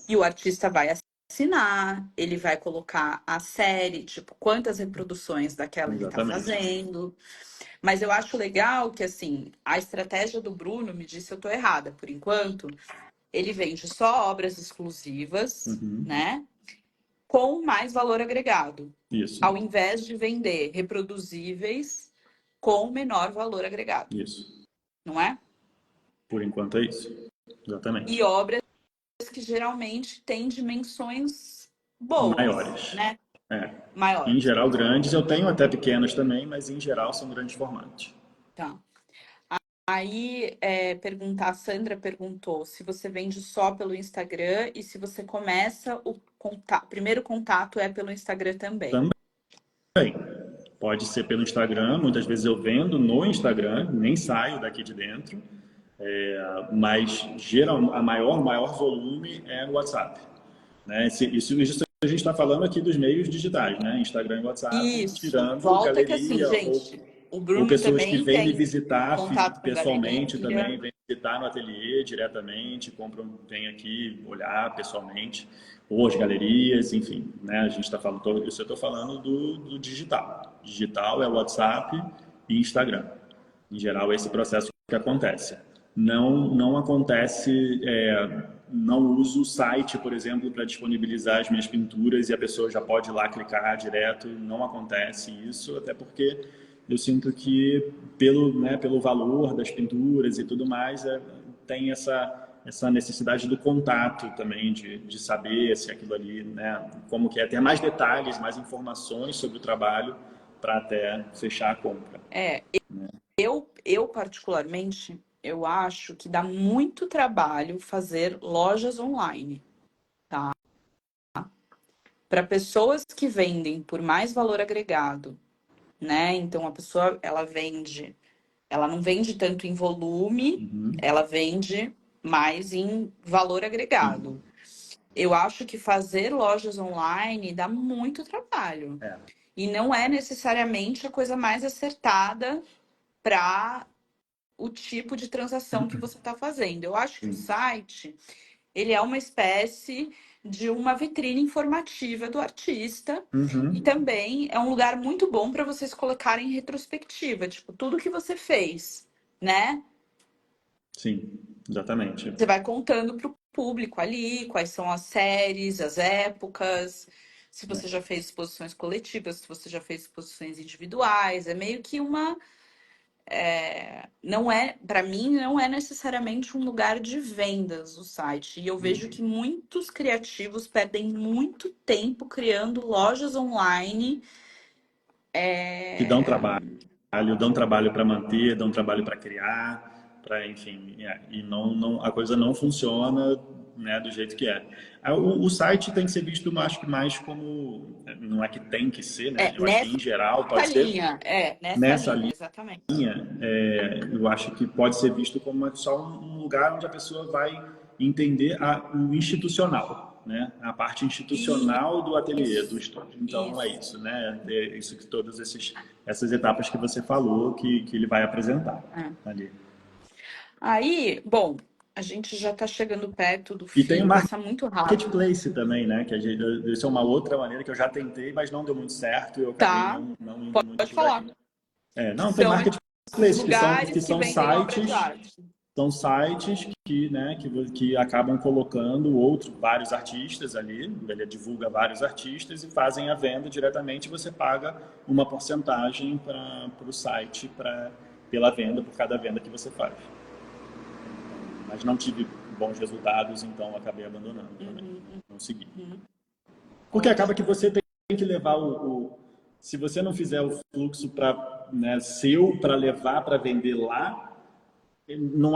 E o artista vai assinar, ele vai colocar a série, tipo, quantas reproduções daquela ele está Exatamente. fazendo. Mas eu acho legal que, assim, a estratégia do Bruno, me disse se eu tô errada, por enquanto, ele vende só obras exclusivas, Uhum. né? Com mais valor agregado, Isso, ao invés de vender reproduzíveis com menor valor agregado, isso. não é? Por enquanto é isso. E Exatamente. obras que geralmente têm dimensões boas, Maiores. né? É. Em Maiores. geral, grandes. Eu tenho até pequenas também, mas em geral são grandes formatos. Tá. Aí, perguntar, a Sandra perguntou se você vende só pelo Instagram e se você começa o primeiro contato é pelo Instagram também. Também. Pode ser pelo Instagram. Muitas vezes eu vendo no Instagram, nem saio daqui de dentro. Mas geral, maior volume é no WhatsApp. Né? Isso a gente está falando aqui dos meios digitais, né? Instagram e WhatsApp, Isso. tirando Volta que assim, galeria gente, o ou Bruno pessoas que também vêm me tem visitar contato com pessoalmente galeria. também, vêm visitar no ateliê diretamente, compram, vêm aqui olhar pessoalmente, ou as galerias, enfim, né? A gente está falando, isso eu estou falando do digital. Digital é WhatsApp e Instagram. Em geral, esse processo que acontece. Não acontece, não uso o site, por exemplo, para disponibilizar as minhas pinturas e a pessoa já pode ir lá clicar direto. Não acontece isso, até porque eu sinto que pelo valor das pinturas e tudo mais, tem essa necessidade do contato também, de saber se aquilo ali, né, como que é, ter mais detalhes, mais informações sobre o trabalho para até fechar a compra. É, eu particularmente, eu acho que dá muito trabalho fazer lojas online. Para pessoas que vendem por mais valor agregado, né? Então a pessoa ela não vende tanto em volume, Uhum. ela vende mais em valor Sim, agregado. Eu acho que fazer lojas online dá muito trabalho. é. E não é necessariamente a coisa mais acertada para o tipo de transação que você está fazendo. Eu acho que o Sim. site, ele é uma espécie de uma vitrine informativa do artista e Uhum. também é um lugar muito bom para vocês colocarem em retrospectiva, tipo, tudo que você fez, né? Sim, exatamente. Você vai contando para o público ali quais são as séries, as épocas, se você já fez exposições coletivas, se você já fez exposições individuais, é meio que uma não é, para mim, não é necessariamente um lugar de vendas o site. E eu vejo que muitos criativos perdem muito tempo criando lojas online. Que dão trabalho para manter, dão trabalho para criar, para enfim, e a coisa não funciona, né, do jeito que é. O site tem que ser visto, acho que mais como, não é que tem que ser, né? Eu acho que Nessa em geral pode ser nessa nessa linha, linha. exatamente. Eu acho que pode ser visto como só um lugar onde a pessoa vai entender o institucional, né? A parte institucional do ateliê, do Isso, estúdio. Então é isso. isso, né? É isso que essas etapas que você falou que ele vai apresentar É. ali. Aí, bom, a gente já está chegando perto do E tem o fim, passa muito rápido. marketplace também, né? Que isso é uma outra maneira que eu já tentei, mas não deu muito certo e eu acabei Tá? não indo muito Pode por aqui. falar. Não, tem São esses marketplace que lugares que são vendem obras de sites. arte. São sites que acabam colocando vários artistas ali, ele divulga vários artistas e fazem a venda diretamente. Você paga uma porcentagem para o site pela venda, por cada venda que você faz. Mas não tive bons resultados, então acabei abandonando também. Não segui. Porque acaba que Ótimo. você tem que levar se você não fizer o fluxo seu para levar para vender lá,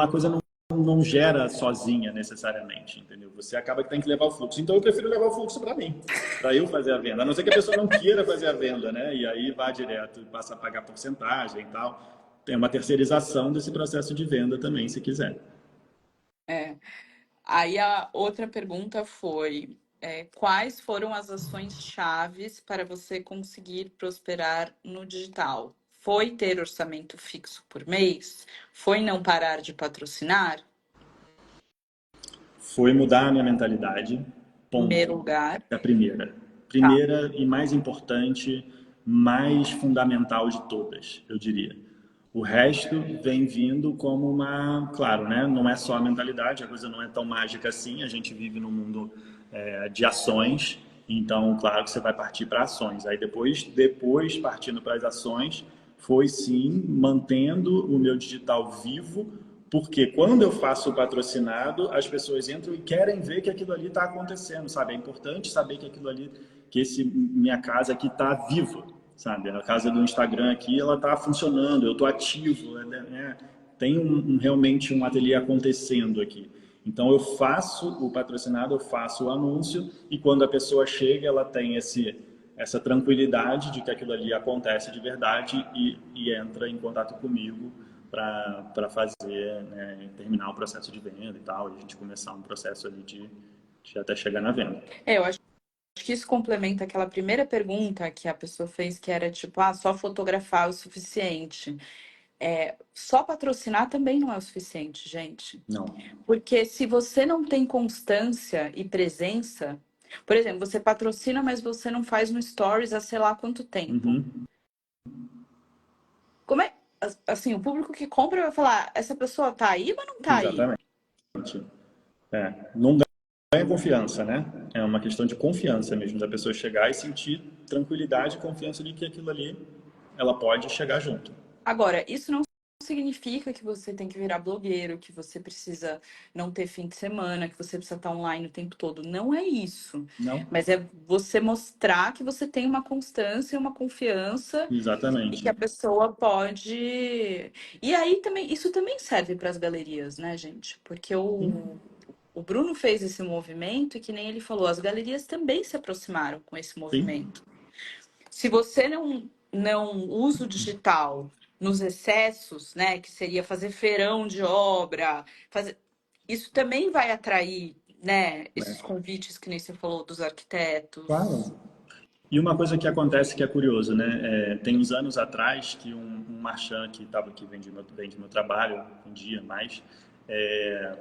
a coisa não gera sozinha necessariamente, entendeu? Você acaba que tem que levar o fluxo. Então eu prefiro levar o fluxo para mim, para eu fazer a venda. A não ser que a pessoa não queira fazer a venda, né? E aí vá direto, passa a pagar porcentagem e tal. Tem uma terceirização desse processo de venda também, se quiser. É. Aí a outra pergunta foi: quais foram as ações chaves para você conseguir prosperar no digital? Foi ter orçamento fixo por mês? Foi não parar de patrocinar? Foi mudar a minha mentalidade, Primeiro ponto. lugar. É a primeira. Tá. Primeira e mais importante, mais fundamental de todas, eu diria. O resto vem vindo como uma, claro, né? Não é só a mentalidade, a coisa não é tão mágica assim. A gente vive num mundo de ações, então, claro que você vai partir para ações. Aí depois partindo para as ações, foi sim mantendo o meu digital vivo, porque quando eu faço o patrocinado, as pessoas entram e querem ver que aquilo ali está acontecendo, sabe? É importante saber que aquilo ali, que minha casa aqui está viva, sabe? A casa do Instagram aqui, ela está funcionando, eu estou ativo, né? Tem realmente um ateliê acontecendo aqui. Então eu faço o patrocinado, eu faço o anúncio e quando a pessoa chega, ela tem essa tranquilidade de que aquilo ali acontece de verdade e entra em contato comigo para fazer, né, terminar o processo de venda e tal, e a gente começar um processo ali de até chegar na venda. Eu acho que isso complementa aquela primeira pergunta que a pessoa fez, que era tipo, só fotografar é o suficiente. Só patrocinar também não é o suficiente, gente. Não. Porque se você não tem constância e presença, por exemplo, você patrocina, mas você não faz no Stories há sei lá quanto tempo. Uhum. Como é? Assim, o público que compra vai falar, essa pessoa tá aí, mas não tá aí. Exatamente. Não ganha confiança, né? É uma questão de confiança mesmo, da pessoa chegar e sentir tranquilidade e confiança de que aquilo ali, ela pode chegar junto. Agora, isso não significa que você tem que virar blogueiro, que você precisa não ter fim de semana, que você precisa estar online o tempo todo. Não é isso. Não? Mas é você mostrar que você tem uma constância, uma confiança e que Exatamente. a pessoa pode. E aí também, isso também serve para as galerias, né, gente? Porque Sim. o Bruno fez esse movimento e que nem ele falou, as galerias também se aproximaram com esse Sim. movimento. Se você não usa o digital nos excessos, né, que seria fazer feirão de obra, isso também vai atrair, né, esses É. convites que nem você falou dos arquitetos. Claro. E uma coisa que acontece que é curioso, né? Tem uns anos atrás que um marchand que vende meu trabalho, vendia mais, é,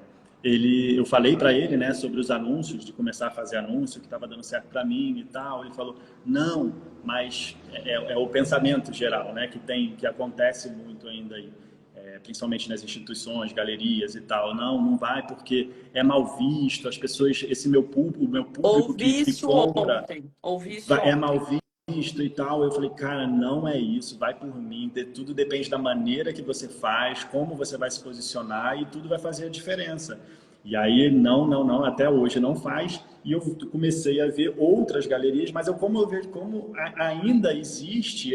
eu falei para ele, né, sobre os anúncios, de começar a fazer anúncio, que estava dando certo para mim e tal. Ele falou, não, mas é o pensamento geral, né, que acontece muito ainda aí. Principalmente nas instituições, galerias e tal. Não, não vai porque é mal visto, as pessoas, o meu público Ouvi que isso compra ontem. Ouvi isso é mal ontem. visto e tal. Eu falei, cara, não é isso, vai por mim. Tudo depende da maneira que você faz, como você vai se posicionar e tudo vai fazer a diferença. E aí, não, até hoje não faz. E eu comecei a ver outras galerias, mas como eu vejo como ainda existe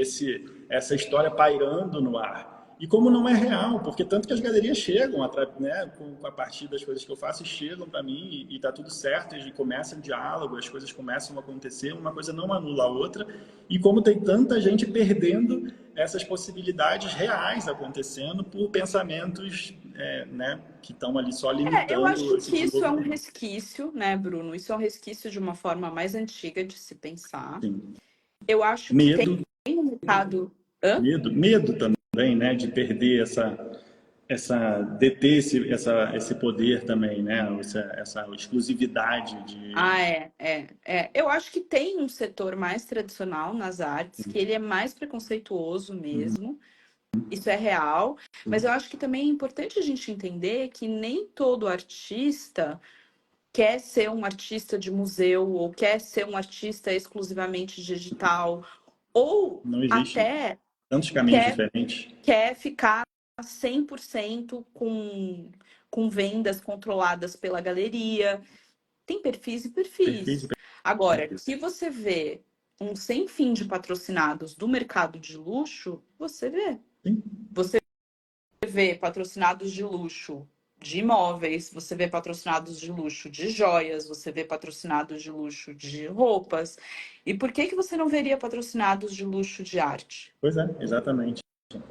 essa história pairando no ar. E como não é real, porque tanto que as galerias chegam, né, com a partir das coisas que eu faço, chegam para mim e tá tudo certo, e começa o diálogo, as coisas começam a acontecer, uma coisa não anula a outra, e como tem tanta gente perdendo essas possibilidades reais acontecendo por pensamentos né, que estão ali só Eu limitando acho esse que isso é um desenvolvimento. resquício, né, Bruno? Isso é um resquício de uma forma mais antiga de se pensar. Sim. Eu acho que tem Medo, um mercado. Hã? medo também, né, de perder deter esse poder também, né? Essa exclusividade de. Eu acho que tem um setor mais tradicional nas artes, que ele é mais preconceituoso mesmo. Isso é real, mas eu acho que também é importante a gente entender que nem todo artista quer ser um artista de museu ou quer ser um artista exclusivamente digital ou Não existe até tantos caminhos quer, diferentes. quer ficar 100% com vendas controladas pela galeria. Tem perfis e Perfis e perfis. Agora, perfis. se você vê um sem fim de patrocinados do mercado de luxo, você vê. Sim, Você vê patrocinados de luxo de imóveis, você vê patrocinados de luxo de joias, você vê patrocinados de luxo de roupas. E por que que você não veria patrocinados de luxo de arte? pois é, exatamente. Eu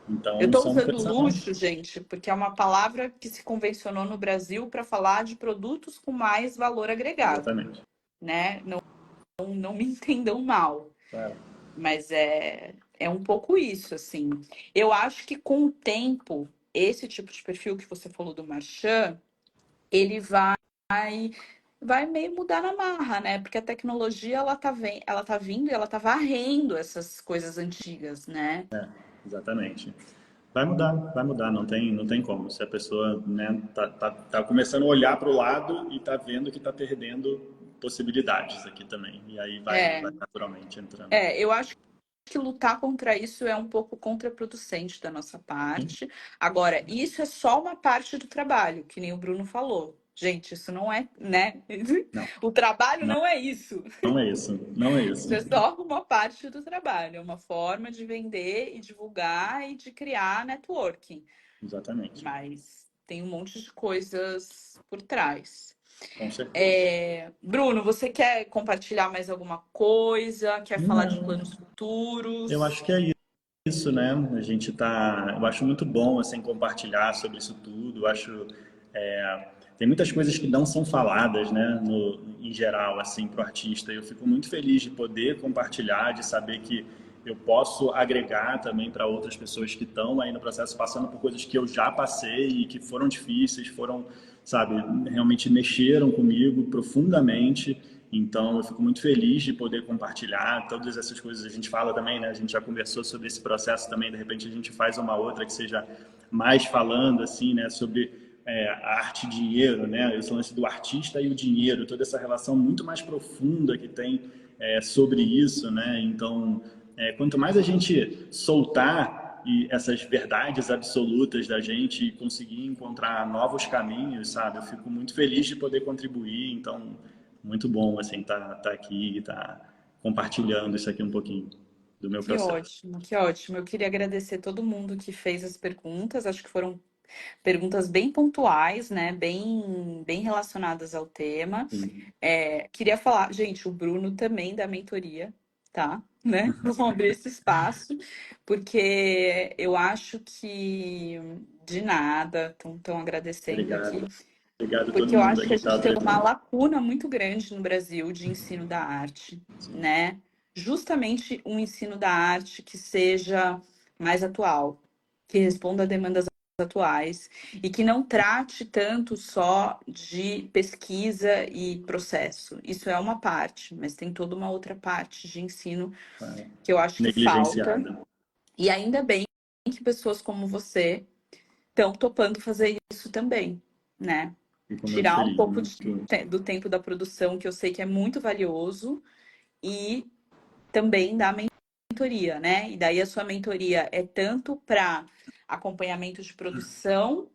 Então estou são usando pensamentos. luxo, gente, porque é uma palavra que se convencionou no Brasil para falar de produtos com mais valor agregado. Exatamente. né? Não me entendam mal, Claro. mas é um pouco isso, assim. Eu acho que com o tempo, esse tipo de perfil que você falou do Marchand, ele vai meio mudar na marra, né? Porque a tecnologia ela tá vindo e ela tá varrendo essas coisas antigas, né? Exatamente. Vai mudar, não tem como. Se a pessoa, né, tá começando a olhar para o lado e tá vendo que tá perdendo possibilidades aqui também. E aí É, vai naturalmente entrando. eu acho que lutar contra isso é um pouco contraproducente da nossa Sim? parte. Agora, isso é só uma parte do trabalho, que nem o Bruno falou. Gente, isso não é, né? Não, O trabalho não, não é isso. não é isso. Não é isso. Isso é só uma parte do trabalho, é uma forma de vender e divulgar e de criar networking. Exatamente. Mas tem um monte de coisas por trás. Com certeza. Bruno, você quer compartilhar mais alguma coisa? Quer falar de Não, planos eu acho futuros? que é isso, né? A gente tá, eu acho muito bom assim compartilhar sobre isso tudo. Eu acho tem muitas coisas que não são faladas, né, em geral assim para o artista. Eu fico muito feliz de poder compartilhar, de saber que eu posso agregar também para outras pessoas que estão aí no processo passando por coisas que eu já passei e que foram difíceis, foram, sabe, realmente mexeram comigo profundamente. Então, eu fico muito feliz de poder compartilhar todas essas coisas. A gente fala também, né? A gente já conversou sobre esse processo também. De repente, a gente faz uma outra que seja mais falando, assim, né? Sobre a arte e dinheiro, né? Esse lance do artista e o dinheiro, toda essa relação muito mais profunda que tem sobre isso, né? Então, quanto mais a gente soltar e essas verdades absolutas da gente e conseguir encontrar novos caminhos, sabe? Eu fico muito feliz de poder contribuir. Então, muito bom, assim, tá aqui, tá compartilhando isso aqui um pouquinho do meu Que processo. ótimo, que ótimo. Eu queria agradecer todo mundo que fez as perguntas. Acho que foram perguntas bem pontuais, né? Bem relacionadas ao tema. Sim, Queria falar, gente, o Bruno também da mentoria, tá? Né? Vamos abrir esse espaço, porque eu acho que de nada, estão agradecendo aqui. obrigado. Obrigado a todo Porque eu mundo acho aí que que a está gente tem uma presente. lacuna muito grande no Brasil de ensino da arte, Sim, né? Justamente um ensino da arte que seja mais atual, que responda a demandas atuais e que não trate tanto só de pesquisa e processo. Isso é uma parte, mas tem toda uma outra parte de ensino tá que eu acho que falta. negligenciada. E ainda bem que pessoas como você estão topando fazer isso também, né? Fico muito Tirar um feliz, pouco muito. do tempo da produção, que eu sei que é muito valioso, e também da mentoria, né? E daí a sua mentoria é tanto para acompanhamento de produção,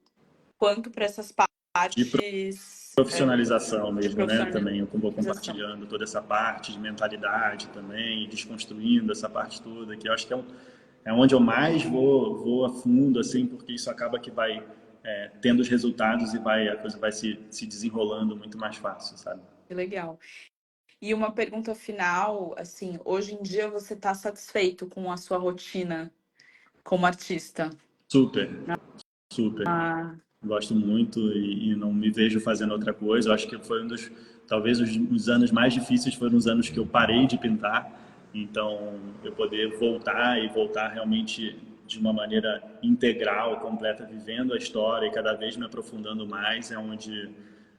quanto para essas De partes profissionalização de mesmo, né? Também eu vou profissionalização. compartilhando toda essa parte de mentalidade também, desconstruindo essa parte toda, que eu acho que é onde eu mais vou a fundo, assim, porque isso acaba que vai tendo os resultados e a coisa vai se desenrolando muito mais fácil, sabe? Que legal. E uma pergunta final, assim, hoje em dia você está satisfeito com a sua rotina como artista? Super, super. Ah, Gosto muito e não me vejo fazendo outra coisa. Eu acho que foi talvez os anos mais difíceis foram os anos que eu parei de pintar. Então, eu poder voltar e voltar realmente de uma maneira integral, completa, vivendo a história e cada vez me aprofundando mais, é onde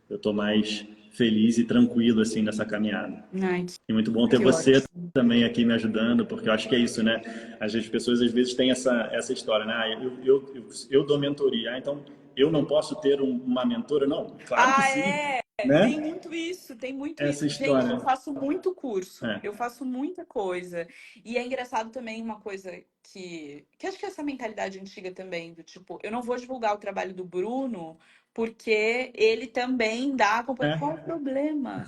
eu estou mais feliz e tranquilo assim nessa caminhada. ai, E muito bom ter que você ótimo. também aqui me ajudando, porque eu acho que é isso, né? As pessoas às vezes têm essa história, né? Eu dou mentoria, então eu não posso ter uma mentora? Não, claro que Ah, sim, é! Tem né? muito isso, tem muito Essa isso. Gente, eu história. faço muito curso, É, eu faço muita coisa. E é engraçado também uma coisa que acho que é essa mentalidade antiga também, do tipo, eu não vou divulgar o trabalho do Bruno porque ele também dá acompanhamento. Qual o é, problema?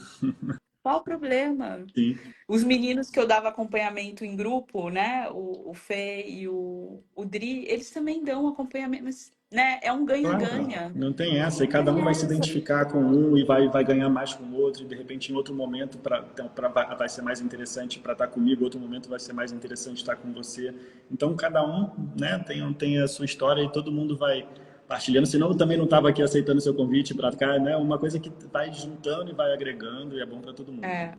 Qual o problema? sim, Os meninos que eu dava acompanhamento em grupo, né? O Fê e o Dri, eles também dão acompanhamento, mas, né? É um claro. ganha-ganha. Não tem essa, e Não cada tem um vai se essa. identificar com um e vai ganhar mais com o outro, e de repente em outro momento vai ser mais interessante para estar comigo, outro momento vai ser mais interessante estar com você. Então cada um, né, tem a sua história e todo mundo partilhando, senão eu também não estava aqui aceitando seu convite para cá, né? Uma coisa que vai juntando e vai agregando e é bom para todo mundo. É,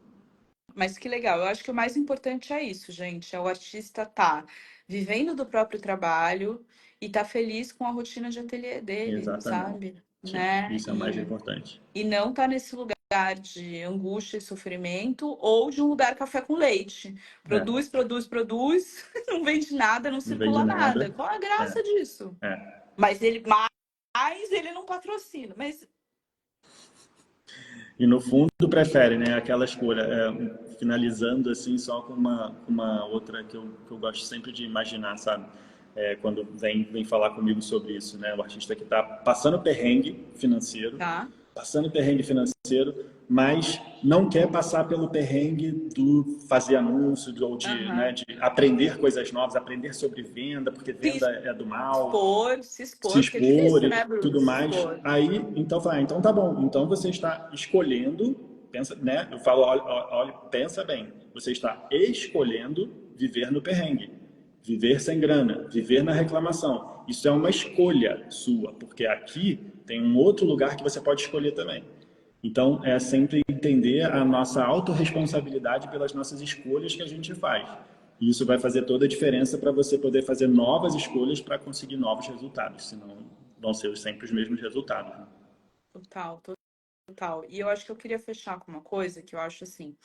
mas que legal. Eu acho que o mais importante é isso, gente. É o artista tá vivendo do próprio trabalho e tá feliz com a rotina de ateliê dele, Exatamente. sabe? Né? Isso é o mais importante. E não tá nesse lugar de angústia e sofrimento ou de um lugar café com leite. É, Produz, produz, produz, não vende nada, não não vende circula nada. nada. Qual a É, graça disso? é. Mas ele não patrocina. Mas E no fundo prefere, né, aquela escolha. Finalizando assim, só com uma outra que eu gosto sempre de imaginar, sabe? Quando vem falar comigo sobre isso, né? O artista que está tá. passando perrengue financeiro, mas não quer passar pelo perrengue do fazer anúncio ou Aham. de aprender coisas novas, aprender sobre venda, porque Se venda é do mal, se se expor, porque é expor difícil, e né, Bruno? tudo Se mais. expor. Aí, então, fala, então tá bom. Então você está escolhendo, pensa, né? Eu falo, olha, pensa bem. Você está escolhendo viver no perrengue, viver sem grana, viver na reclamação. Isso é uma escolha sua, porque aqui tem um outro lugar que você pode escolher também. Então, é sempre entender a nossa autorresponsabilidade pelas nossas escolhas que a gente faz. E isso vai fazer toda a diferença para você poder fazer novas escolhas para conseguir novos resultados, senão vão ser sempre os mesmos resultados. Né? Total, total. E eu acho que eu queria fechar com uma coisa que eu acho assim,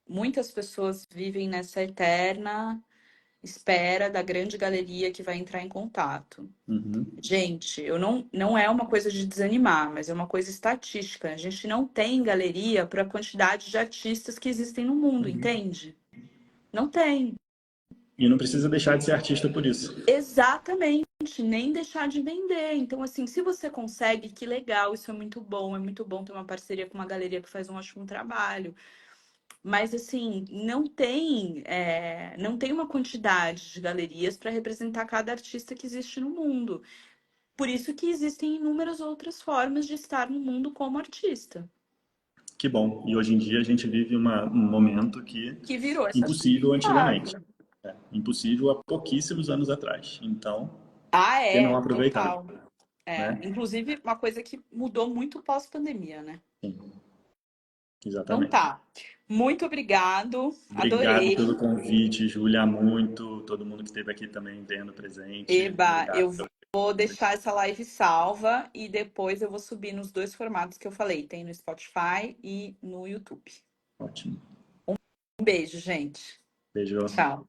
muitas pessoas vivem nessa eterna espera da grande galeria que vai entrar em contato. Uhum, Gente, eu não é uma coisa de desanimar, mas é uma coisa estatística. A gente não tem galeria para a quantidade de artistas que existem no mundo, uhum. entende? Não tem. E não precisa deixar de ser artista por isso. Exatamente, nem deixar de vender. Então, assim, se você consegue, que legal, isso é muito bom ter uma parceria com uma galeria que faz um ótimo trabalho. Mas, assim, não tem uma quantidade de galerias para representar cada artista que existe no mundo. Por isso que existem inúmeras outras formas de estar no mundo como artista, Que bom. E hoje em dia a gente vive um momento que que virou essa impossível antigamente. chave. Impossível há pouquíssimos anos atrás. Então, Ah, por que não é, aproveitar? total. É, Né? inclusive, uma coisa que mudou muito pós-pandemia, né? Sim, Então exatamente. tá. Muito obrigado. Obrigado pelo Adorei. convite, Júlia, muito. Todo mundo que esteve aqui também vendo presente. Eba, Obrigado. eu vou deixar essa live salva e depois eu vou subir nos dois formatos que eu falei. Tem no Spotify e no YouTube. Ótimo. Um beijo, gente. Beijo. Tchau.